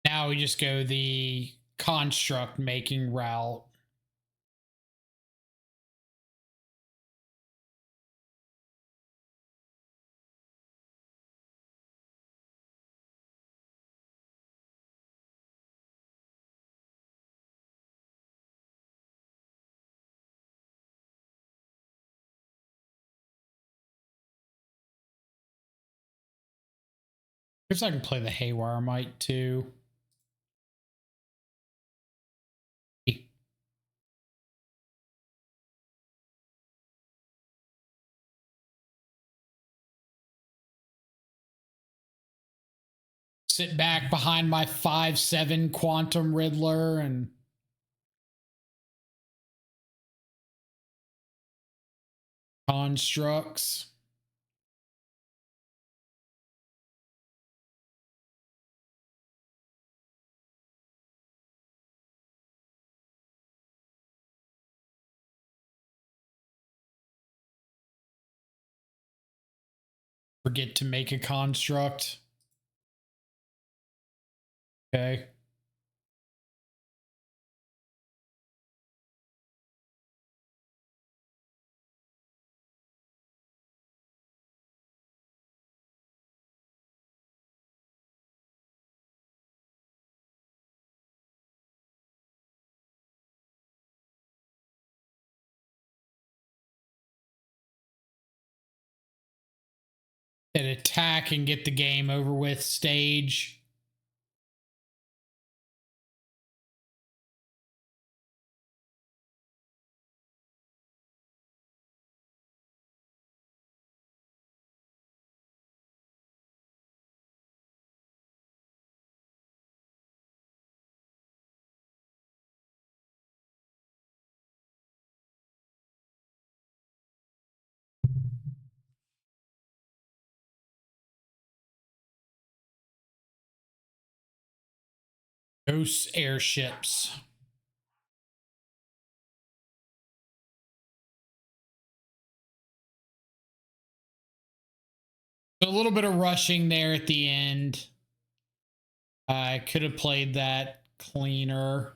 S1: Now we just go the construct making route. Guess I can play the Haywire Mite too. Sit back behind my 5/7 Quantum Riddler and constructs. Forget to make a construct. Okay. An attack and get the game over with stage. Ghost airships. So a little bit of rushing there at the end. I could have played that cleaner.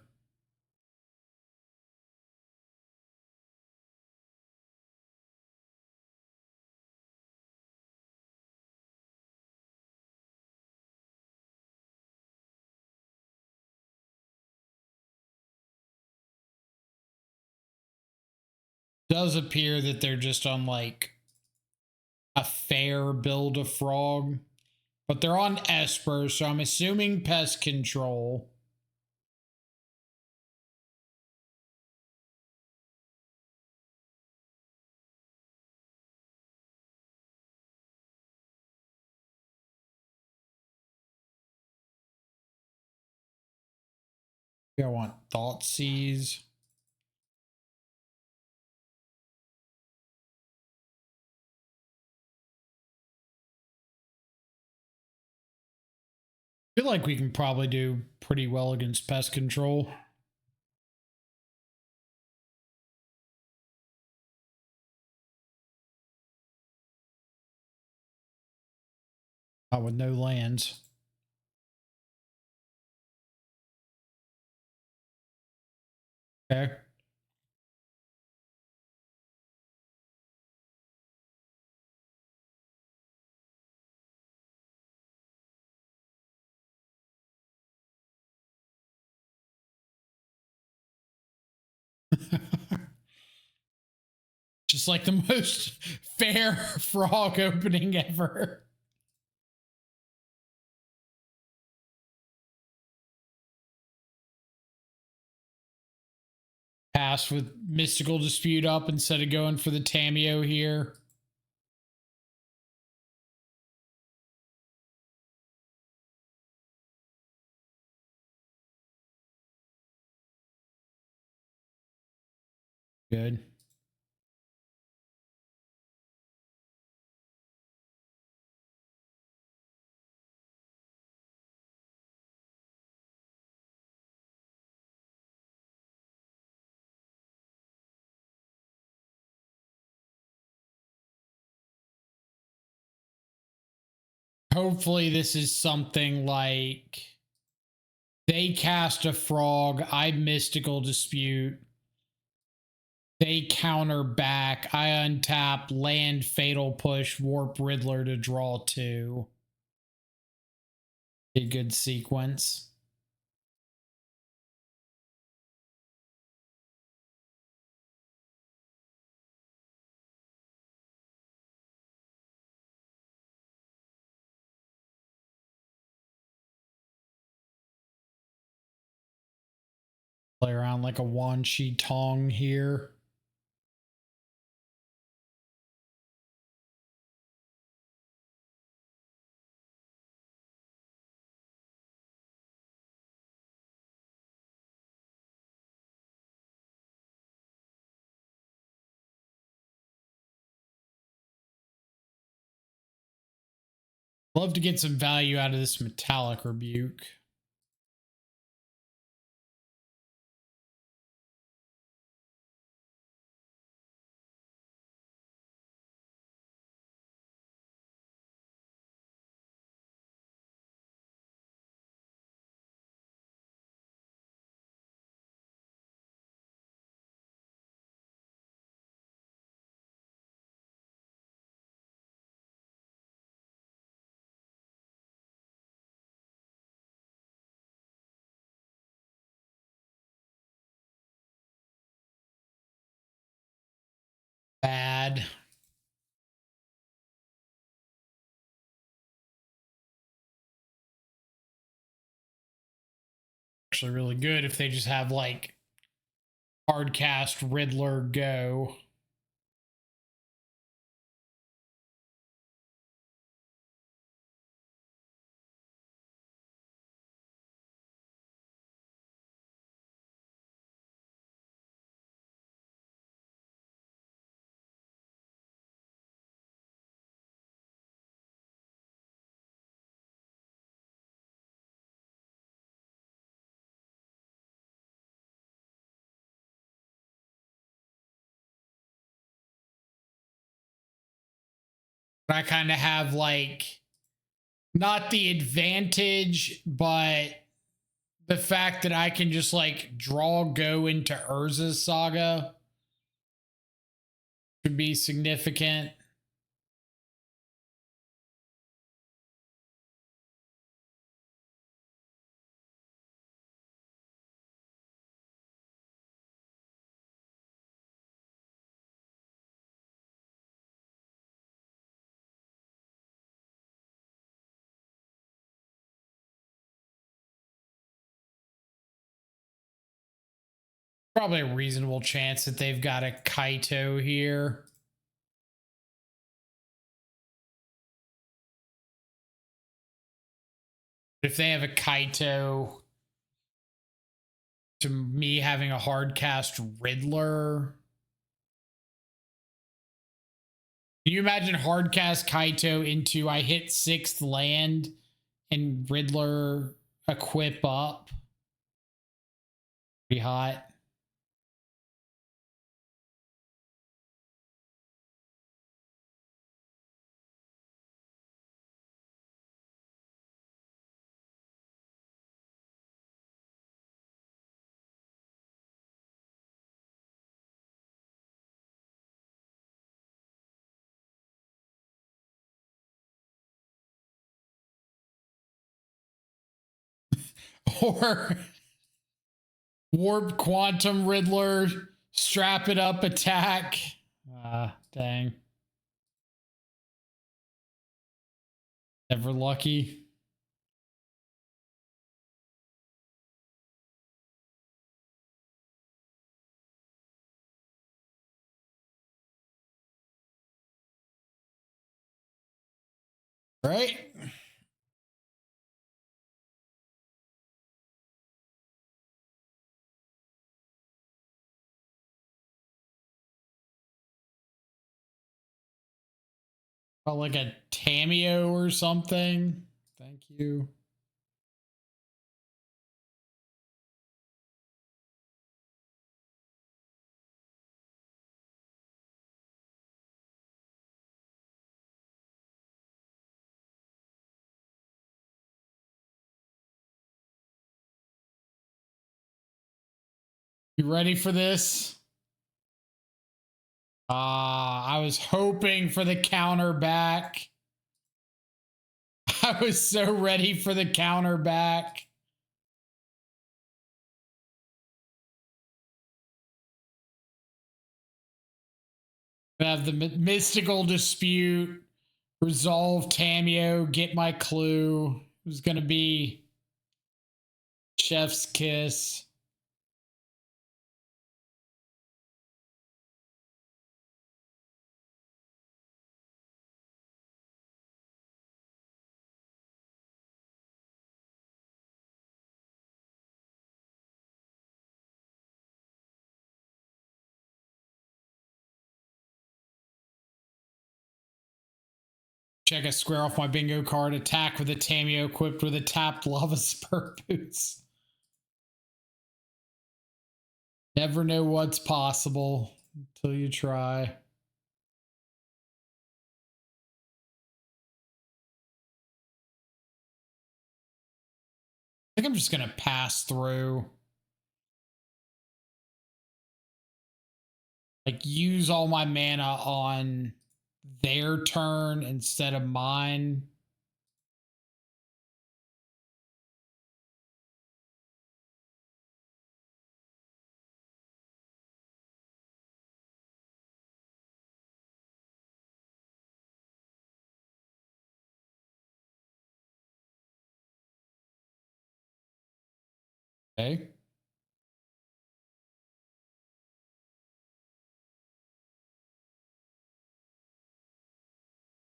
S1: Does appear that they're just on like a fair build of frog, but they're on Esper, so I'm assuming pest control. I want Thoughtseize. I feel like we can probably do pretty well against pest control. With no lands. Okay. Just like the most fair frog opening ever. Pass with Mystical Dispute up instead of going for the Tameo here. Good. Hopefully this is something like they cast a frog, I Mystical Dispute. They counter back. I untap, land Fatal Push, Warp Riddler to draw 2. A good sequence. Play around like a Wan Shi Tong here. Love to get some value out of this Metallic Rebuke. Bad. Actually really good if they just have like hard cast Riddler go. I kind of have like not the advantage, but the fact that I can just like draw go into Urza's Saga could be significant. Probably a reasonable chance that they've got a Kaito here. If they have a Kaito, to me having a hard cast Riddler. Can you imagine hard cast Kaito into I hit 6th land and Riddler equip up? Pretty hot. Or Warp Quantum Riddler, strap it up, attack. Dang. Ever lucky. Right? Oh, like a Tameo or something. Thank you. You ready for this? I was hoping for the counter back. I was so ready for the counter back. I have the mystical dispute, resolve Tameo, get my clue. It was going to be Chef's Kiss. Check a square off my bingo card. Attack with a Tameo equipped with a tapped Lava Spur Boots. Never know what's possible until you try. I think I'm just going to pass through. Like, use all my mana on their turn instead of mine. Okay.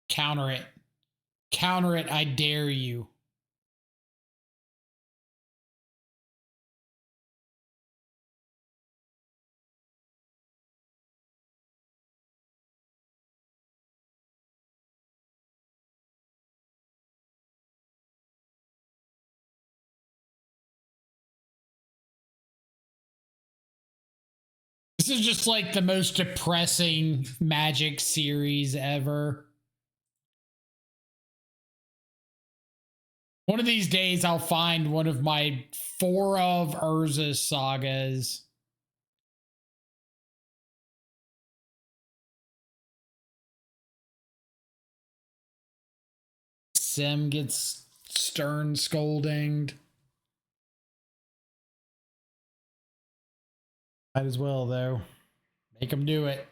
S1: Counter it. Counter it, I dare you. This is just like the most depressing Magic series ever. One of these days, I'll find one of my 4 of Urza's sagas. Sim gets stern scolding. Might as well, though. Make him do it.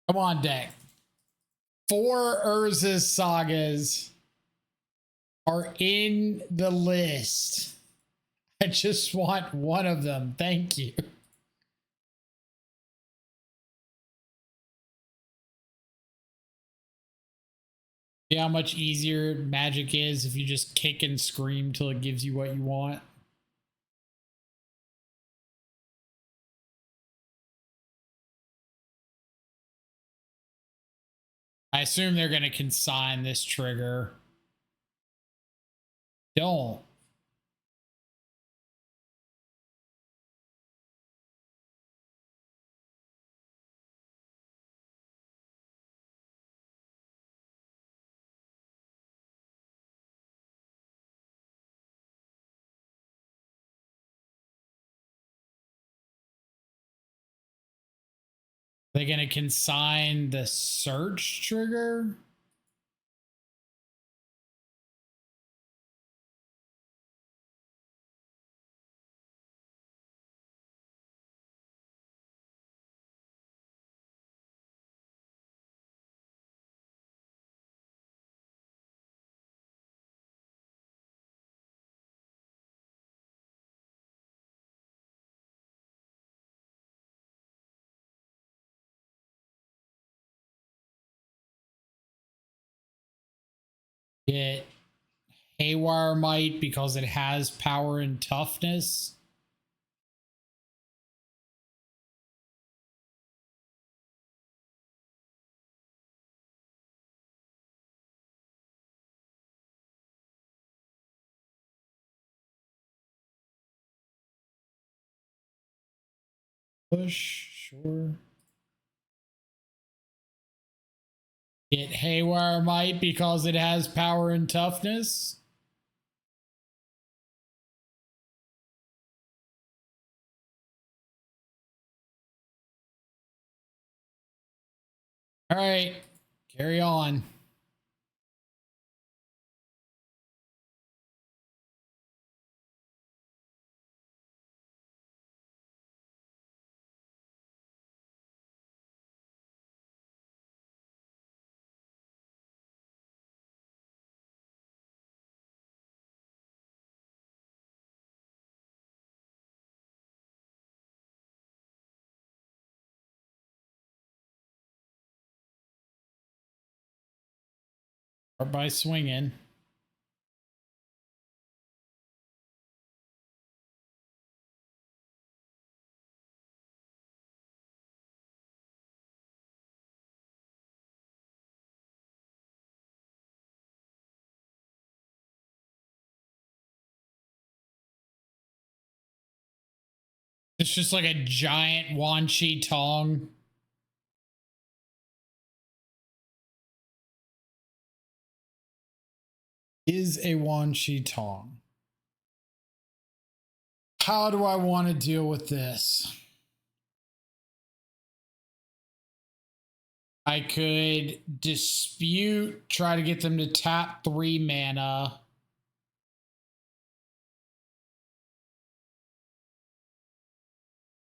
S1: Come on, deck. 4 Urza's sagas are in the list. I just want one of them. Thank you. See how much easier magic is if you just kick and scream till it gives you what you want. I assume they're going to consign this trigger. Don't. They're going to consign the search trigger? Get Haywire Might because it has power and toughness. Push, sure. Get Haywire Might because it has power and toughness. All right, carry on. Start by swinging. It's just like a giant Wan Chi Tong. Is a Wan Chi Tong. How do I want to deal with this? I could dispute, try to get them to tap 3 mana.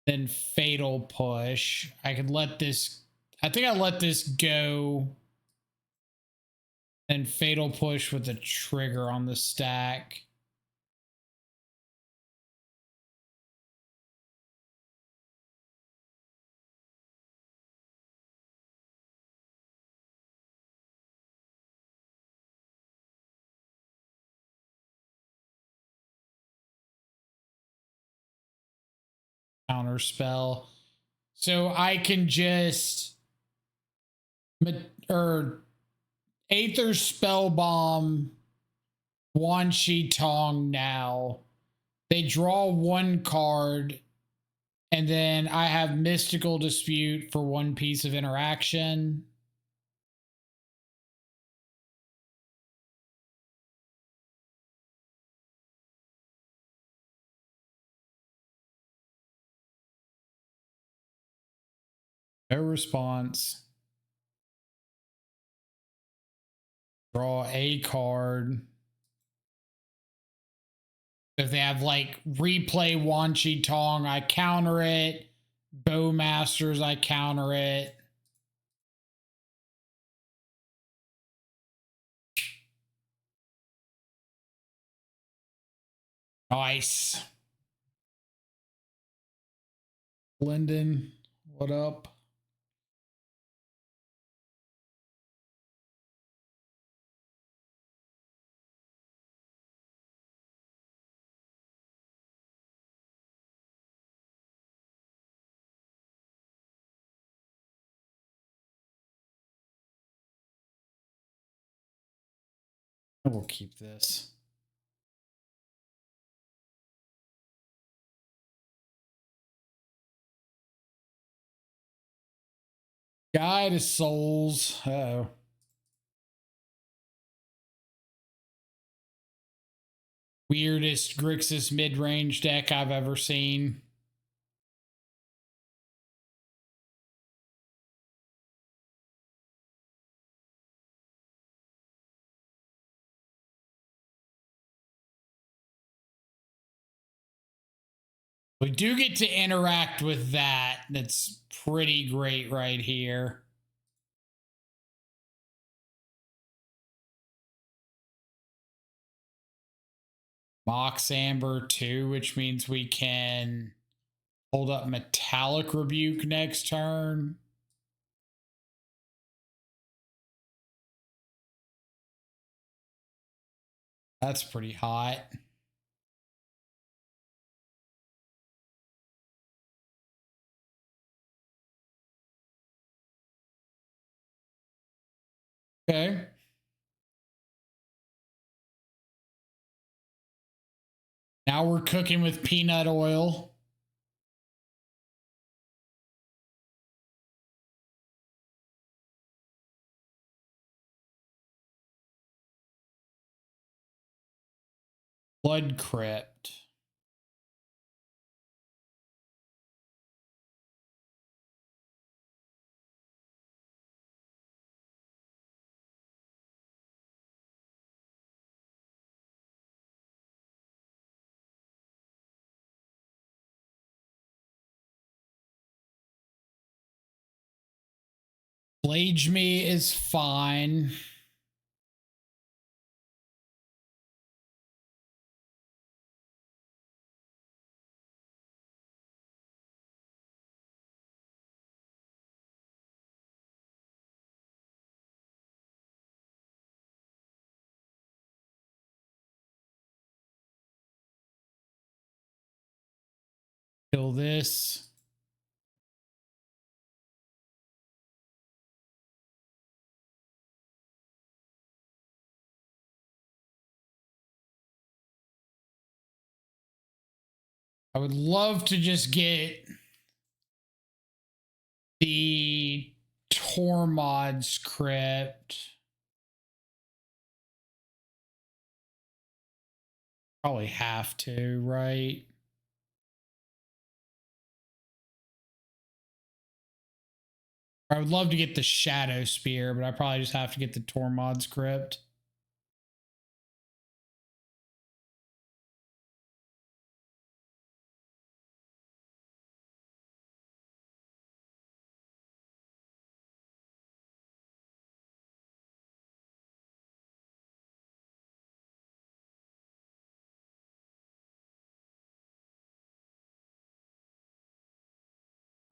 S1: Then Fatal Push. I could let this, I think I let this go. And Fatal Push with the trigger on the stack. Counter spell. So I can just or Aether Spell Bomb Wan Shi Tong now. They draw one card, and then I have Mystical Dispute for one piece of interaction. No response. Draw a card. If they have like replay Wan Shi Tong, I counter it. Bowmasters, I counter it. Nice. Linden, what up? We'll keep this. Guide of Souls. Uh-oh. Weirdest Grixis mid-range deck I've ever seen. We do get to interact with that. That's pretty great right here. Mox Amber 2, which means we can hold up Metallic Rebuke next turn. That's pretty hot. Okay. Now we're cooking with peanut oil. Blood Crypt. Blage Me is fine. Kill this. I would love to just get the Tormod's Crypt. Probably have to, right? I would love to get the Shadow Spear, but I probably just have to get the Tormod's Crypt.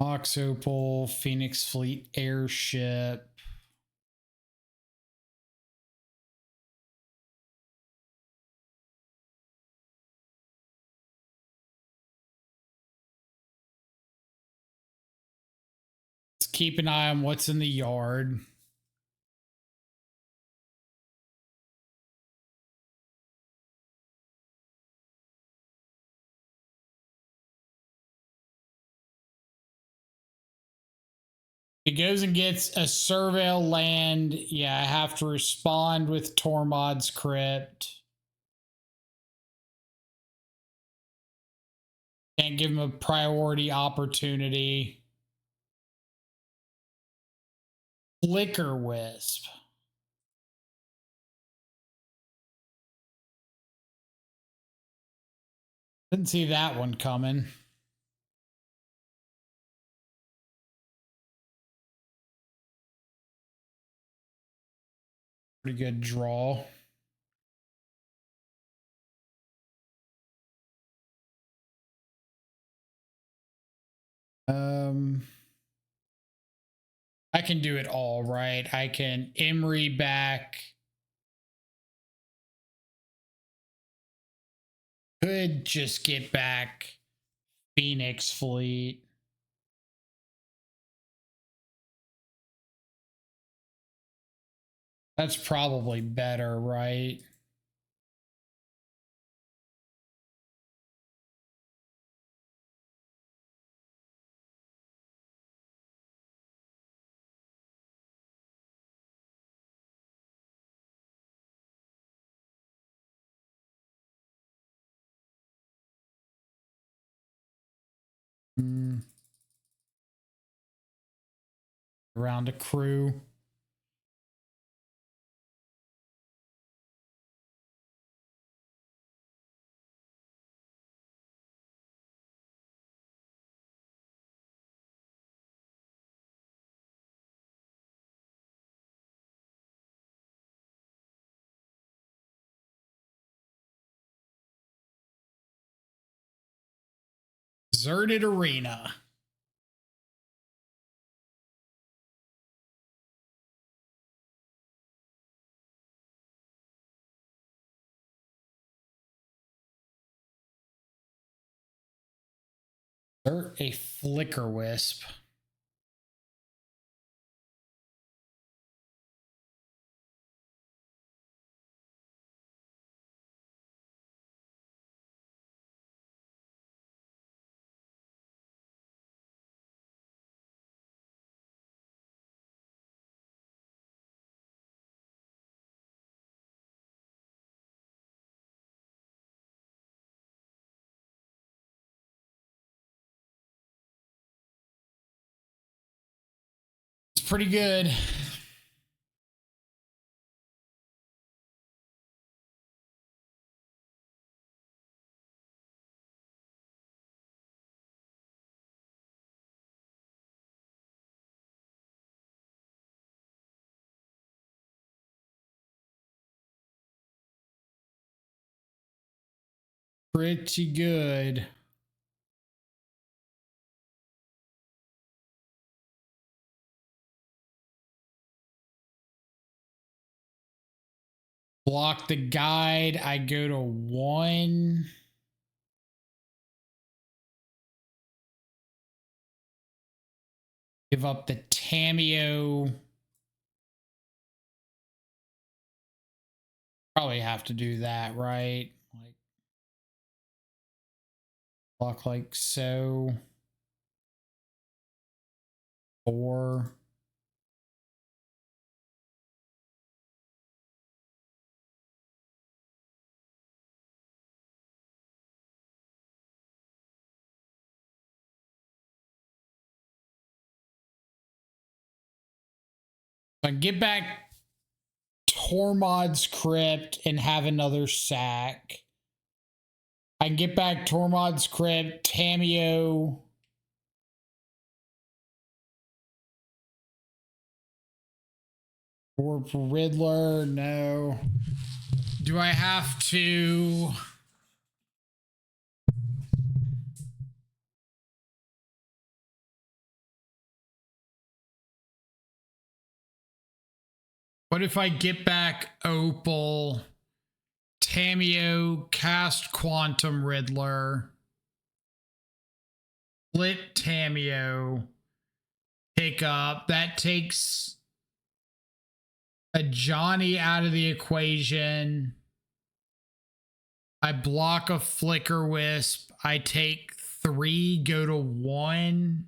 S1: Ox Opal, Phoenix Fleet Airship. keep an eye on what's in the yard. It goes and gets a surveil land. Yeah, I have to respond with Tormod's Crypt. Can't give him a priority opportunity. Flicker Wisp. Didn't see that one coming. Pretty good draw. I can do it all, right? I can Emery back. Could just get back Phoenix Fleet. That's probably better, right? Around a crew. Deserted Arena. Insert a Flicker Wisp. It's pretty good. Pretty good. Block the guide. I go to 1. Give up the Tameo. Probably have to do that, right? Like block like so. 4. I get back Tormod's Crypt and have another sack. I can get back Tormod's Crypt, Tameo. Or Riddler, no. Do I have to... What if I get back Opal, Tameo, cast Quantum Riddler, split Tameo, pick up. That takes a Johnny out of the equation. I block a Flicker Wisp. I take 3, go to 1.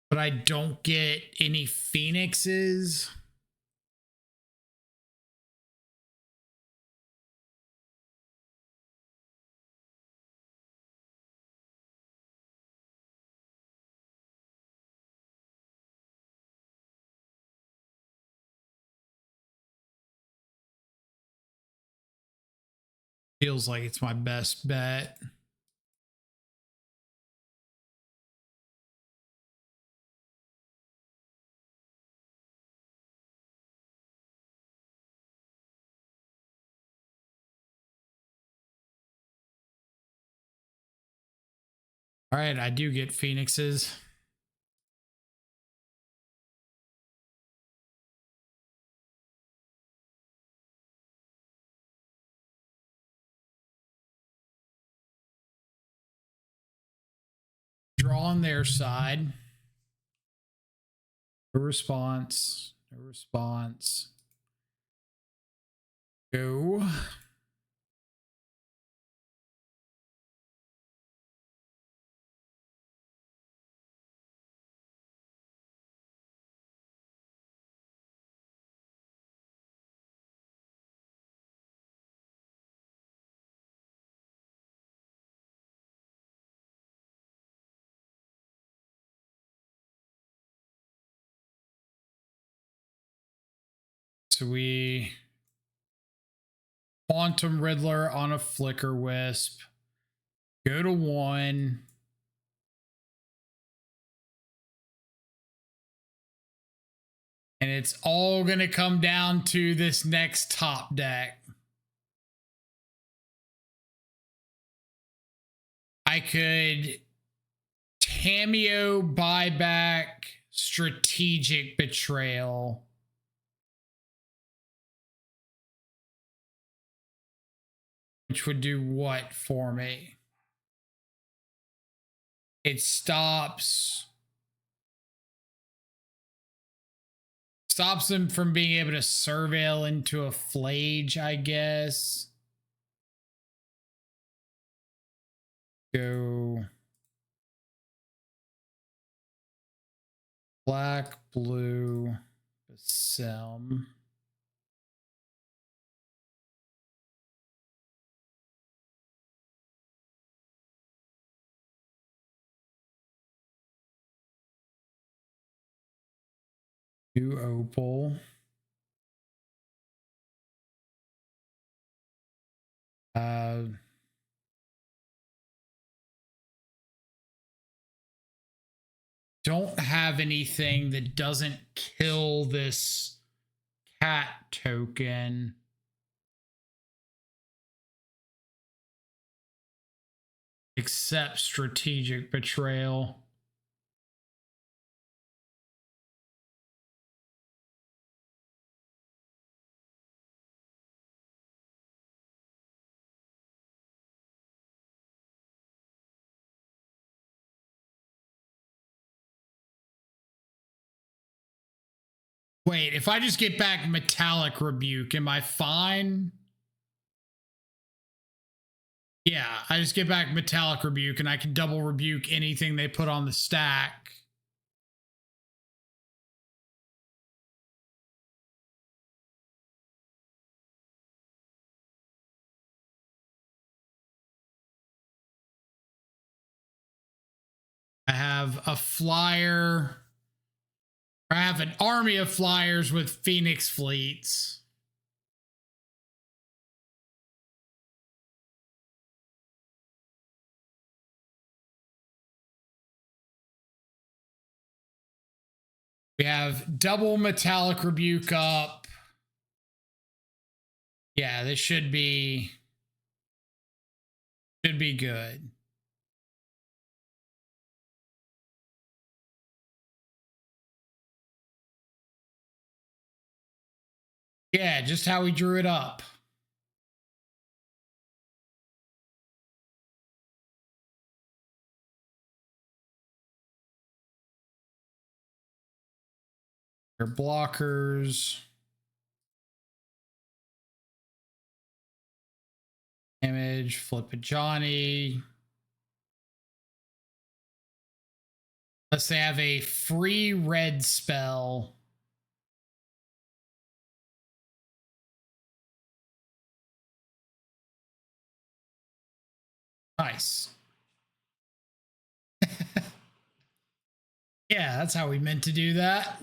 S1: But I don't get any Phoenixes. Feels like it's my best bet. All right, I do get Phoenixes. Draw on their side. No response. No response. Go. So we Quantum Riddler on a Flicker Wisp. Go to 1. And it's all going to come down to this next top deck. I could Cameo, buyback, Strategic Betrayal. Which would do what for me? It stops them from being able to surveil into a Flage, I guess. Go black, blue, Basim. New Opal. Don't have anything that doesn't kill this cat token. Except Strategic Betrayal. Wait, if I just get back Metallic Rebuke, am I fine? Yeah, I just get back Metallic Rebuke and I can double rebuke anything they put on the stack. I have a flyer. I have an army of flyers with Phoenix fleets. We have double Metallic Rebuke up. Yeah, this should be good. Yeah, just how we drew it up. Their blockers. Damage, flip a Johnny. Unless they have a free red spell. Nice. Yeah, that's how we meant to do that.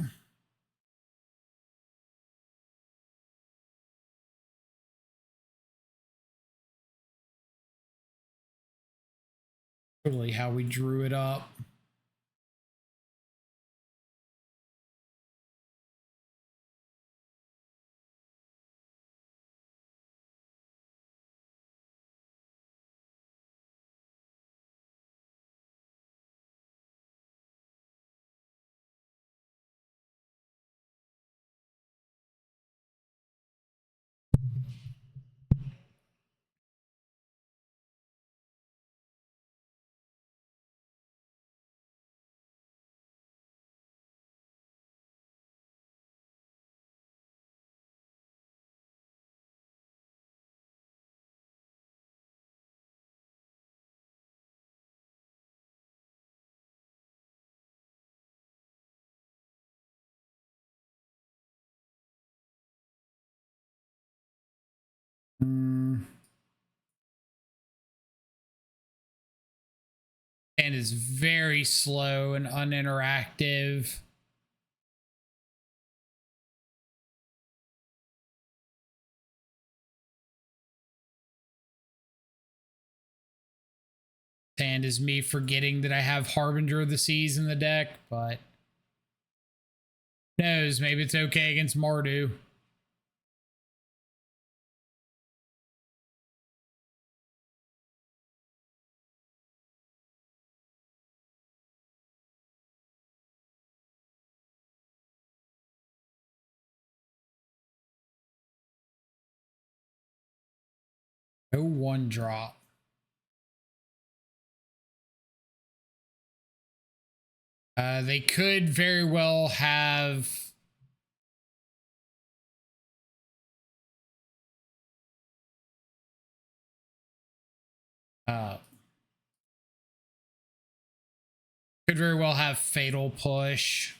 S1: Totally how we drew it up. And is very slow and uninteractive. And is me forgetting that I have Harbinger of the Seas in the deck, but knows, maybe it's okay against Mardu. No one drop. They could very well have could very well have Fatal Push.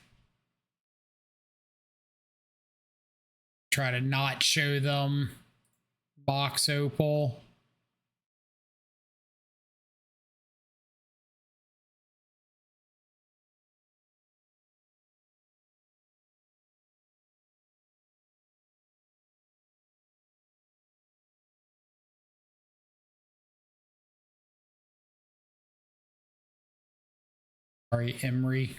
S1: Try to not show them Box Opal. Sorry, Emery.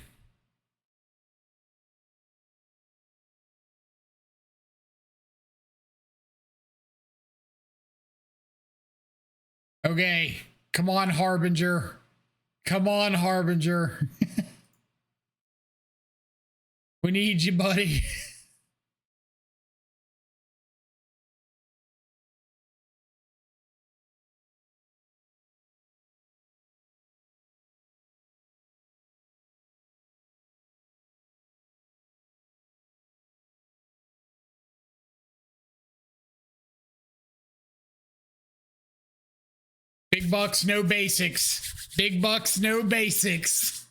S1: Okay, come on, Harbinger. Come on, Harbinger. We need you, buddy. Big bucks, no basics. Big bucks, no basics.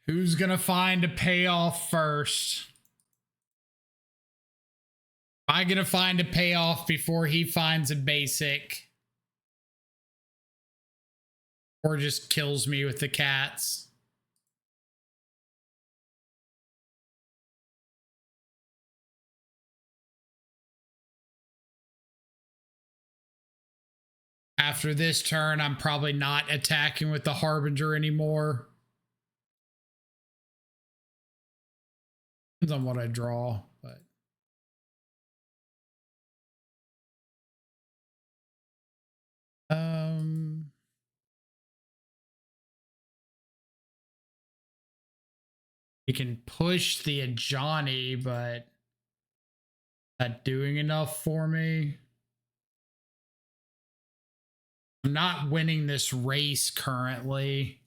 S1: Who's gonna find a payoff first? Am I gonna find a payoff before he finds a basic? Or just kills me with the cats? After this turn, I'm probably not attacking with the Harbinger anymore. Depends on what I draw, but We can push the Ajani, but that doing enough for me? I'm not winning this race currently.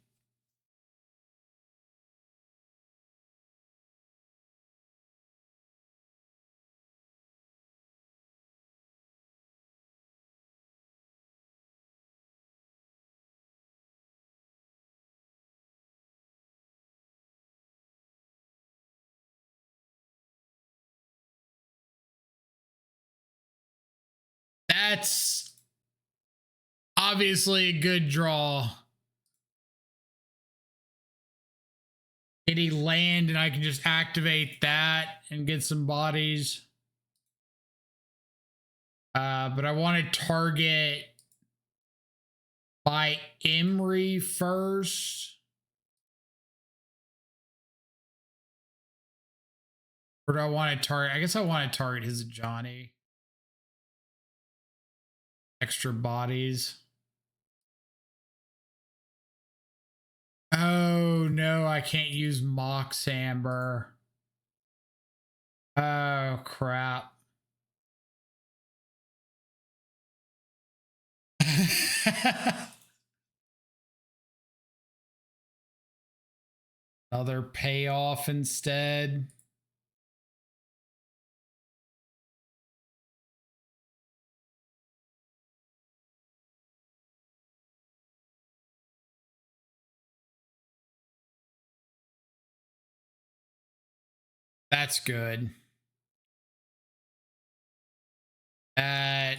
S1: That's obviously a good draw. Did he land and I can just activate that and get some bodies? But I want to target by Emery first. Or do I want to target? I guess I want to target his Johnny. Extra bodies. Oh no, I can't use Mox Amber. Oh crap. Another payoff instead. That's good. That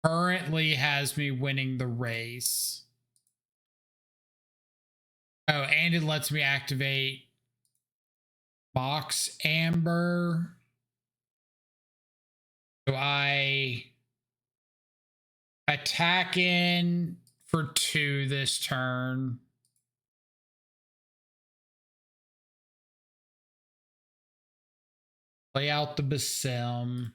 S1: currently has me winning the race. Oh, and it lets me activate Mox Amber. So I attack in for 2 this turn. Play out the Basim.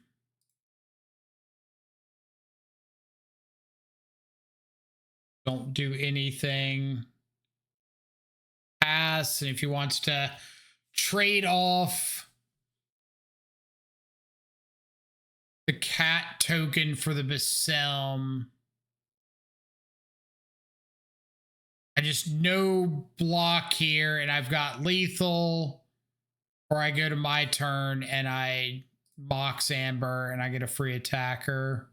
S1: Don't do anything. Pass, and if he wants to trade off the cat token for the Basim, I just no block here, and I've got lethal, or I go to my turn and I Mox Amber and I get a free attacker.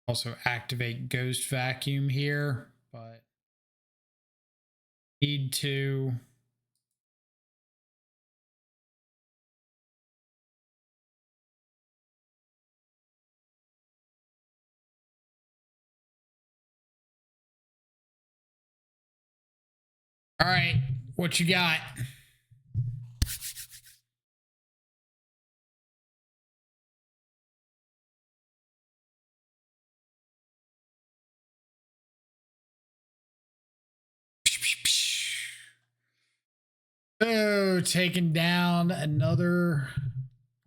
S1: Also activate Ghost Vacuum here, but need to. All right, what you got? Oh, taking down another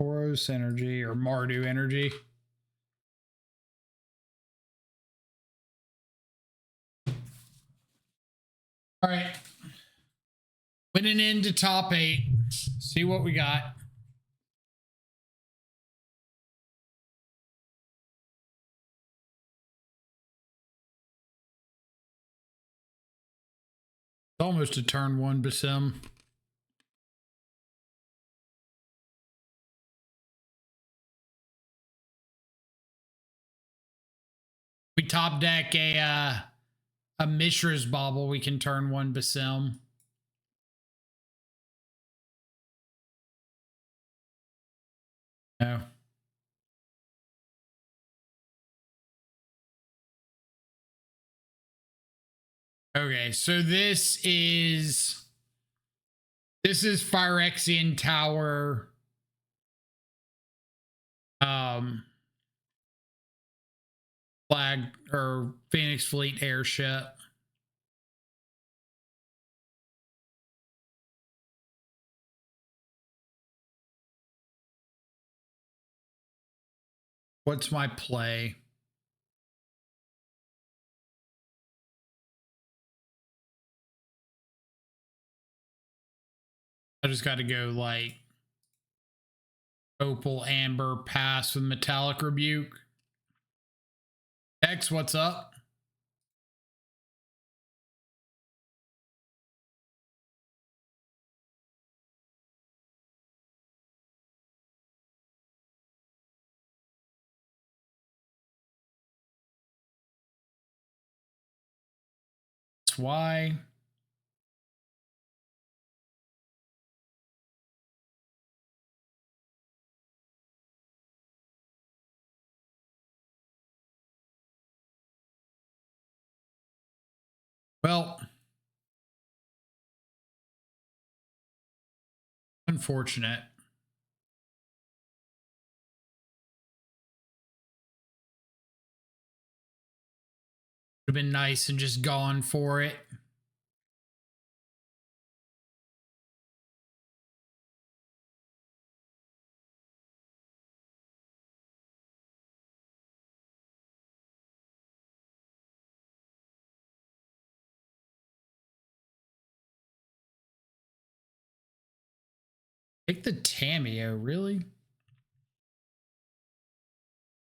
S1: Boros energy or Mardu energy. All right. Winning into top 8. See what we got. It's almost a turn 1 Basim. We top deck a Mishra's Bauble, we can turn 1 Basim. No. Okay, so this is Phyrexian Tower. flag or Phoenix Fleet airship. What's my play? I just got to go like Opal, Amber, pass with Metallic Rebuke. X, what's up? That's why. Well, unfortunate. Would have been nice and just gone for it. Take the Tameo, really?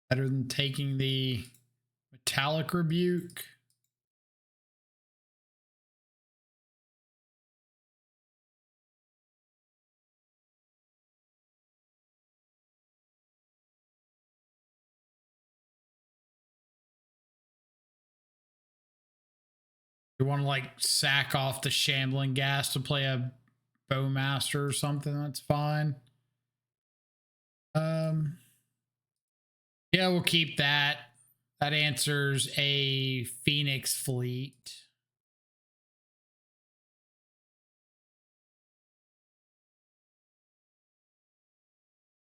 S1: Better than taking the Metallic Rebuke. You want to like sack off the Shambling Gas to play a Bowmaster or something? That's fine. Yeah, we'll keep that. That answers a Phoenix Fleet.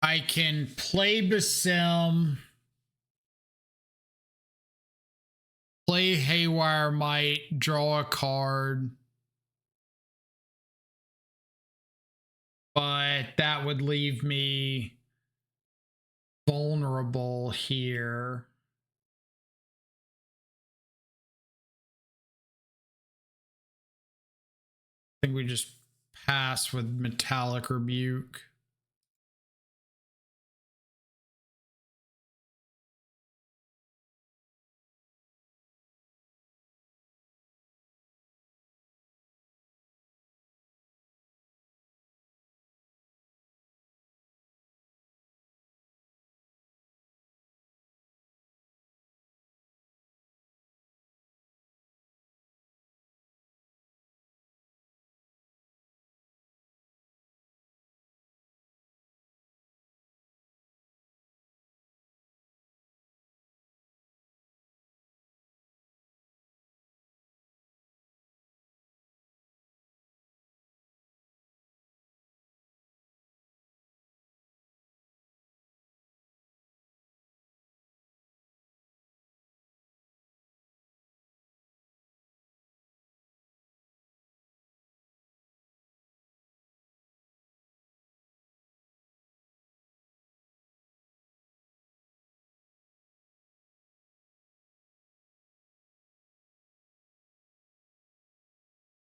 S1: I can play Basim, play Haywire Might, draw a card, but that would leave me vulnerable here. I think we just pass with Metallic Rebuke.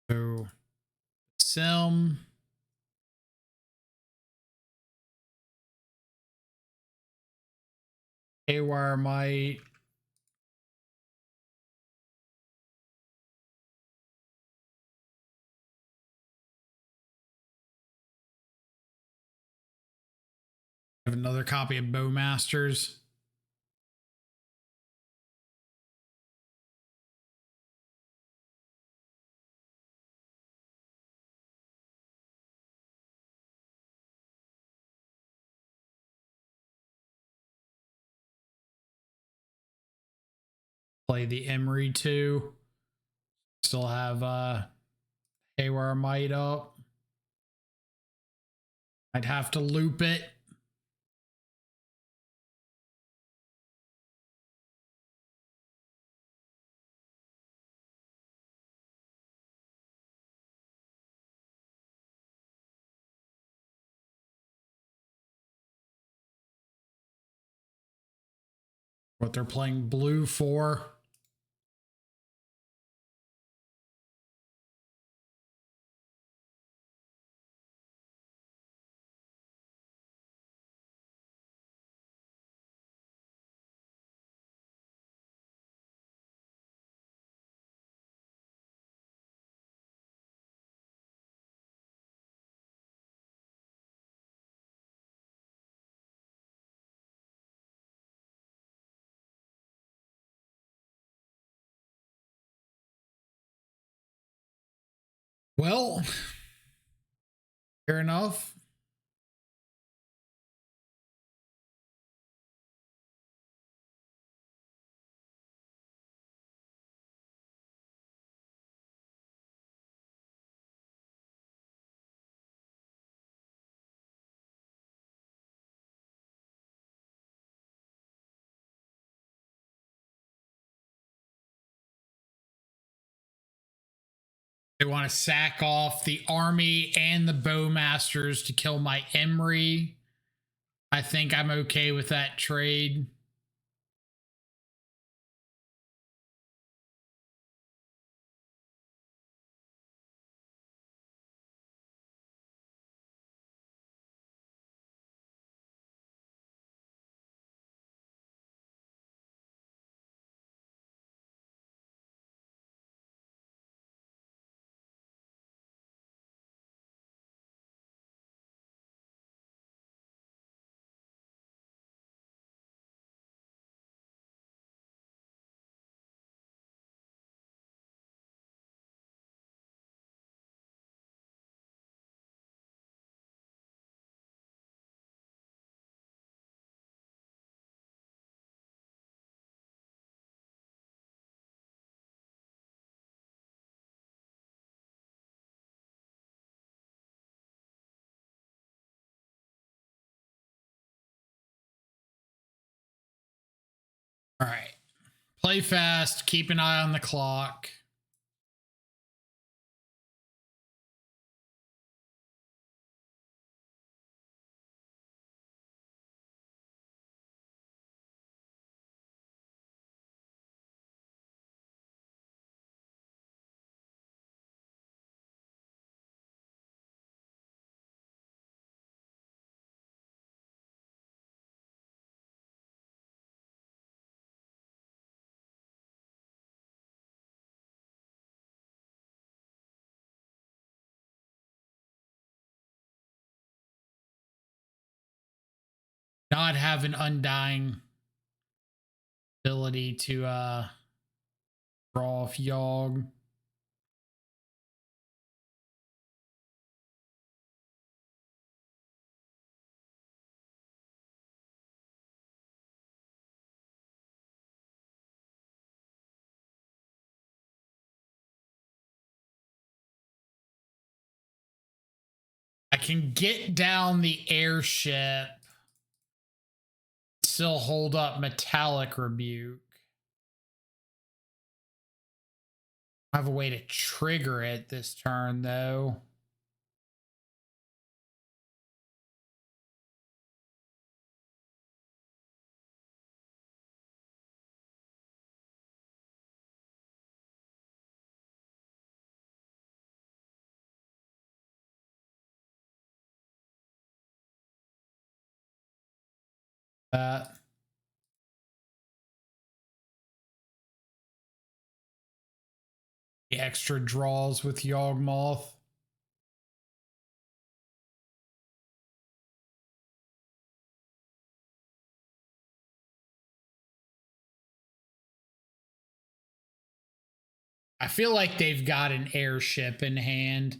S1: So Sim. Haywire Might. I have another copy of Bowmasters. Play the Emery too. Still have Haywire Might up. I'd have to loop it. What they're playing blue for. Well, fair enough. They want to sack off the army and the bowmasters to kill my Emery. I think I'm okay with that trade. All right. Play fast. Keep an eye on the clock. Not have an undying ability to draw off Yawg. I can get down the airship, still hold up Metallic Rebuke. I have a way to trigger it this turn, though. That. The extra draws with Yawgmoth. I feel like they've got an airship in hand.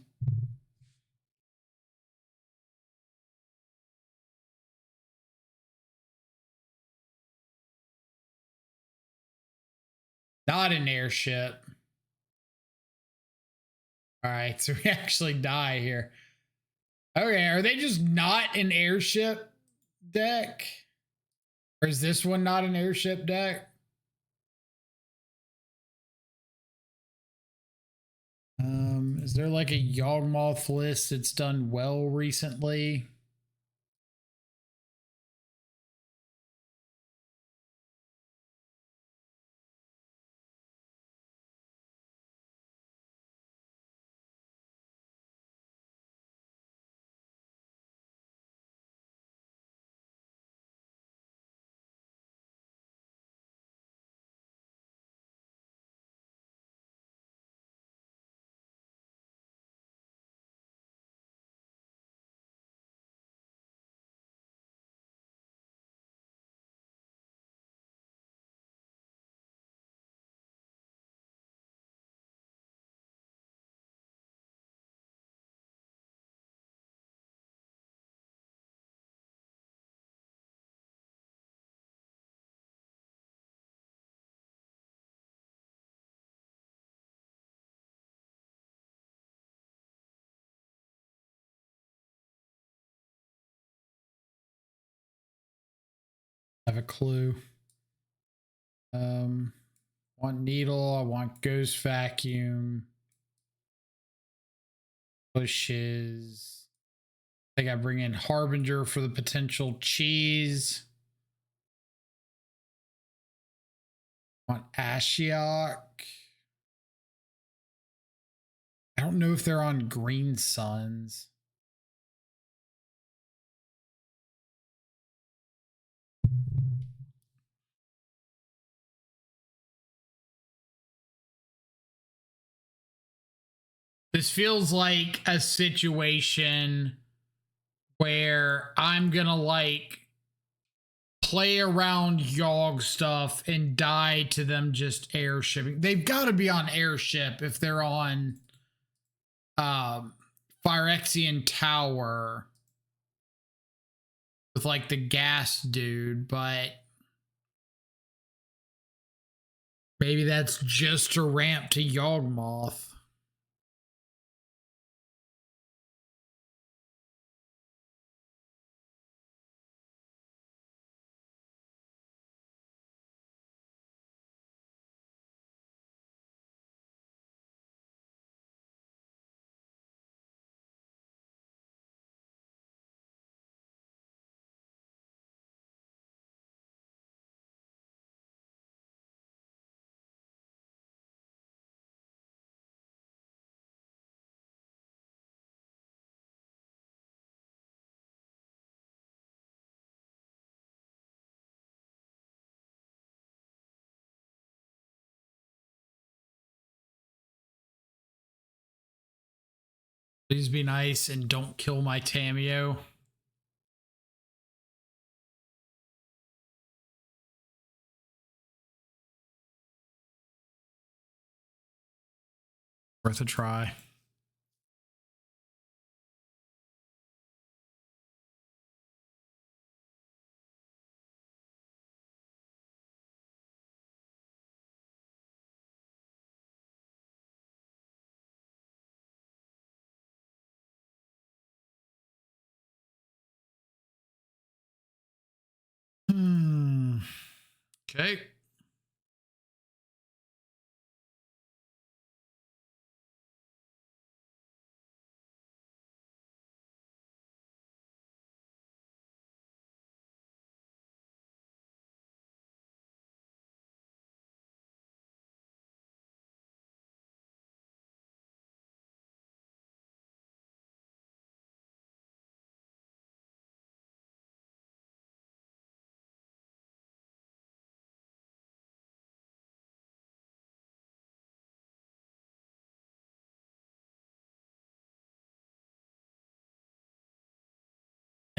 S1: Not an airship. All right, so we actually die here. Okay, are they just not an airship deck? Or is this one not an airship deck? Is there like a Yawgmoth list that's done well recently? Have a clue. Want needle. I want ghost vacuum. Bushes. I think I bring in harbinger for the potential cheese. Want Ashiok. I don't know if they're on green suns. This feels like a situation where I'm gonna like play around Yawg stuff and die to them just airshipping. They've got to be on airship if they're on Phyrexian Tower with like the gas dude, but maybe that's just a ramp to Yawgmoth. Please be nice and don't kill my Tameo. Worth a try. Okay.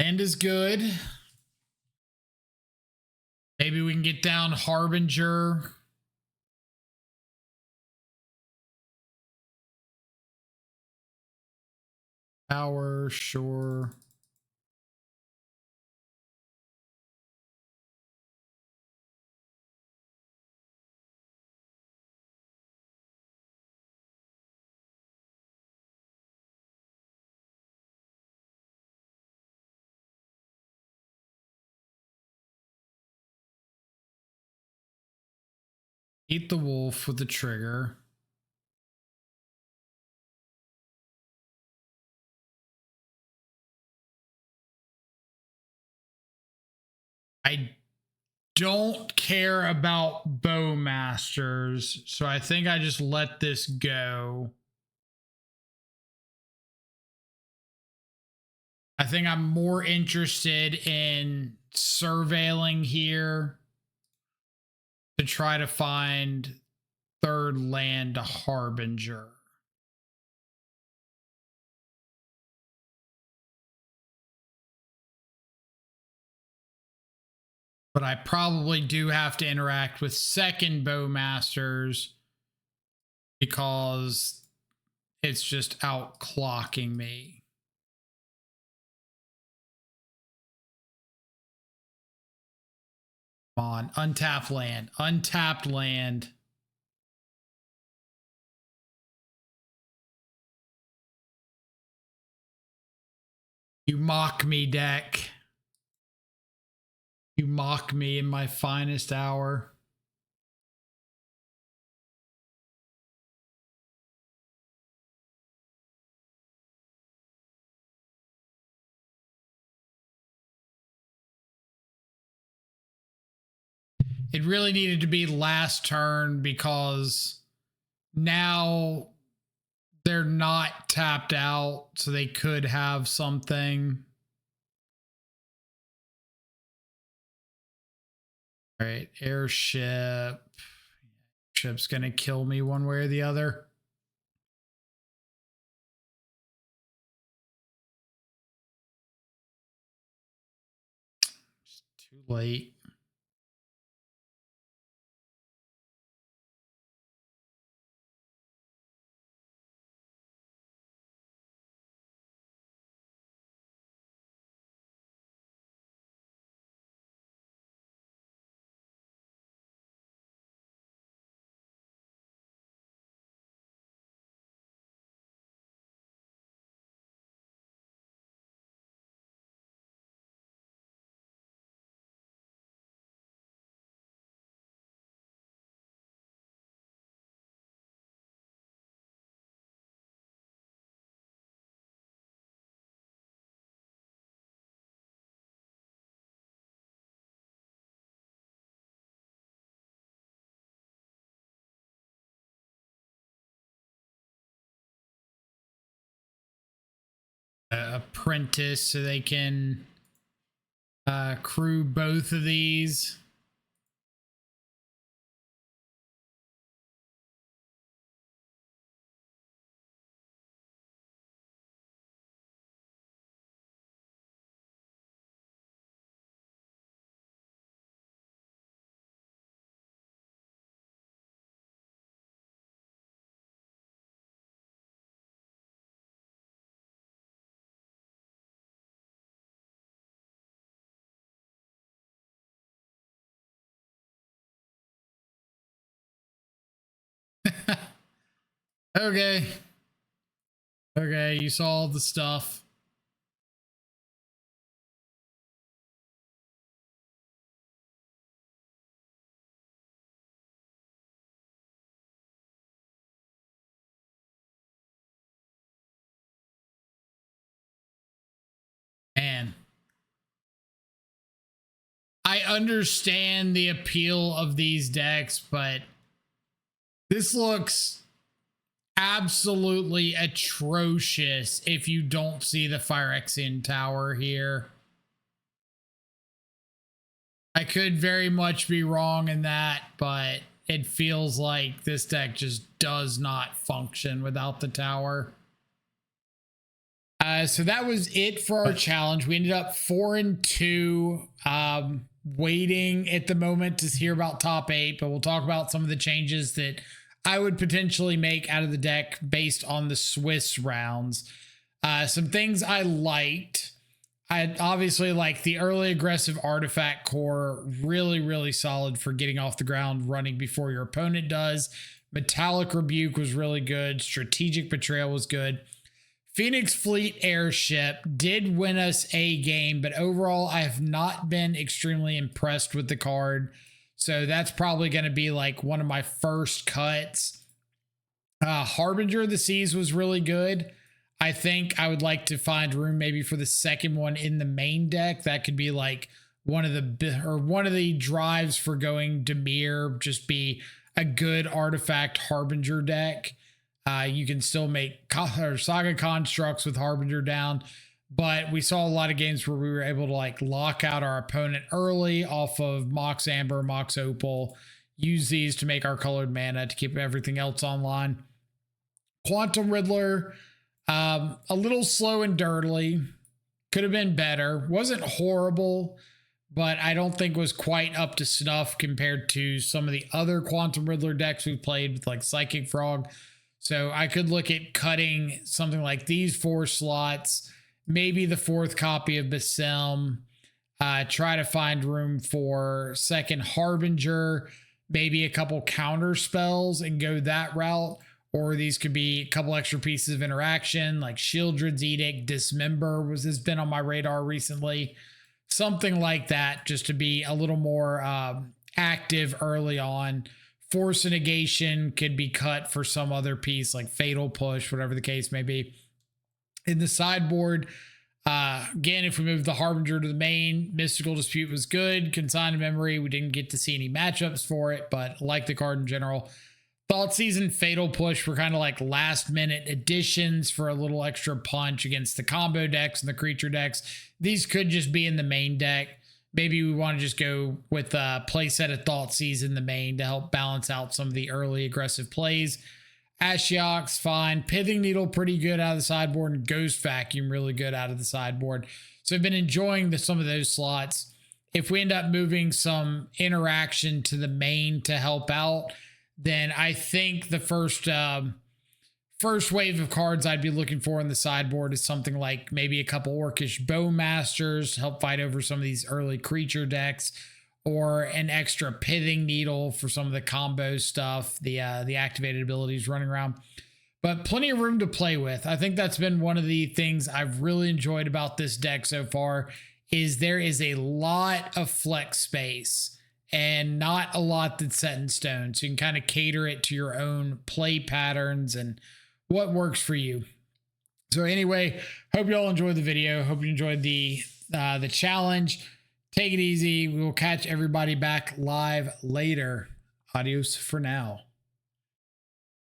S1: Land is good. Maybe we can get down Harbinger. Power, sure. Eat the wolf with the trigger. I don't care about Bowmasters, so I think I just let this go. I think I'm more interested in surveilling here to try to find third land to Harbinger. But I probably do have to interact with second Bowmasters because it's just outclocking me. Come on, untapped land, untapped land. You mock me, deck. You mock me in my finest hour. It really needed to be last turn because now they're not tapped out, so they could have something. All right, airship. Ship's gonna kill me one way or the other. It's too late. Apprentice so they can crew both of these. Okay. Okay, you saw all the stuff. Man. I understand the appeal of these decks, but this looks absolutely atrocious if you don't see the Phyrexian Tower here. I could very much be wrong in that, but it feels like this deck just does not function without the tower. So that was it for our challenge. We ended up 4-2, waiting at the moment to hear about top 8, but we'll talk about some of the changes that I would potentially make out of the deck based on the Swiss rounds. Some things I liked. I obviously like the early aggressive artifact core, really solid for getting off the ground, running before your opponent does. Metallic Rebuke was really good. Strategic Betrayal was good. Phoenix Fleet Airship did win us a game, but overall I have not been extremely impressed with the card. So that's probably going to be like one of my first cuts. Harbinger of the Seas was really good. I think I would like to find room maybe for the second one in the main deck. That could be like one of the drives for going Dimir, just be a good artifact Harbinger deck. You can still make Saga constructs with Harbinger down, but we saw a lot of games where we were able to like lock out our opponent early off of Mox Amber, Mox Opal, use these to make our colored mana to keep everything else online. Quantum Riddler, a little slow and dirtly, could have been better. Wasn't horrible, but I don't think was quite up to snuff compared to some of the other Quantum Riddler decks we've played with like Psychic Frog. So I could look at cutting something like these 4 slots, maybe the 4th copy of Basim, try to find room for second Harbinger, maybe a couple counter spells and go that route. Or these could be a couple extra pieces of interaction like Shieldred's Edict, Dismember has been on my radar recently. something like that, just to be a little more active early on. Force negation could be cut for some other piece like fatal push, whatever the case may be. In the sideboard, again, if we move the Harbinger to the main, Mystical Dispute was good. Consigned Memory, we didn't get to see any matchups for it, but like the card in general. Thought Season, Fatal Push were kind of like last minute additions for a little extra punch against the combo decks and the creature decks. These could just be in the main deck. Maybe we want to just go with a playset of Thought Season in the main to help balance out some of the early aggressive plays. Ashiok's fine. Pithing Needle pretty good out of the sideboard, and Ghost Vacuum really good out of the sideboard. So I've been enjoying some of those slots. If we end up moving some interaction to the main to help out, then I think the first wave of cards I'd be looking for in the sideboard is something like maybe a couple Orcish Bowmasters to help fight over some of these early creature decks, or an extra Pithing Needle for some of the combo stuff, the activated abilities running around. But plenty of room to play with. I think that's been one of the things I've really enjoyed about this deck so far, is there is a lot of flex space and not a lot that's set in stone. So you can kind of cater it to your own play patterns and what works for you. So anyway, hope you all enjoyed the video. Hope you enjoyed the challenge. Take it easy. We will catch everybody back live later. Adios for now.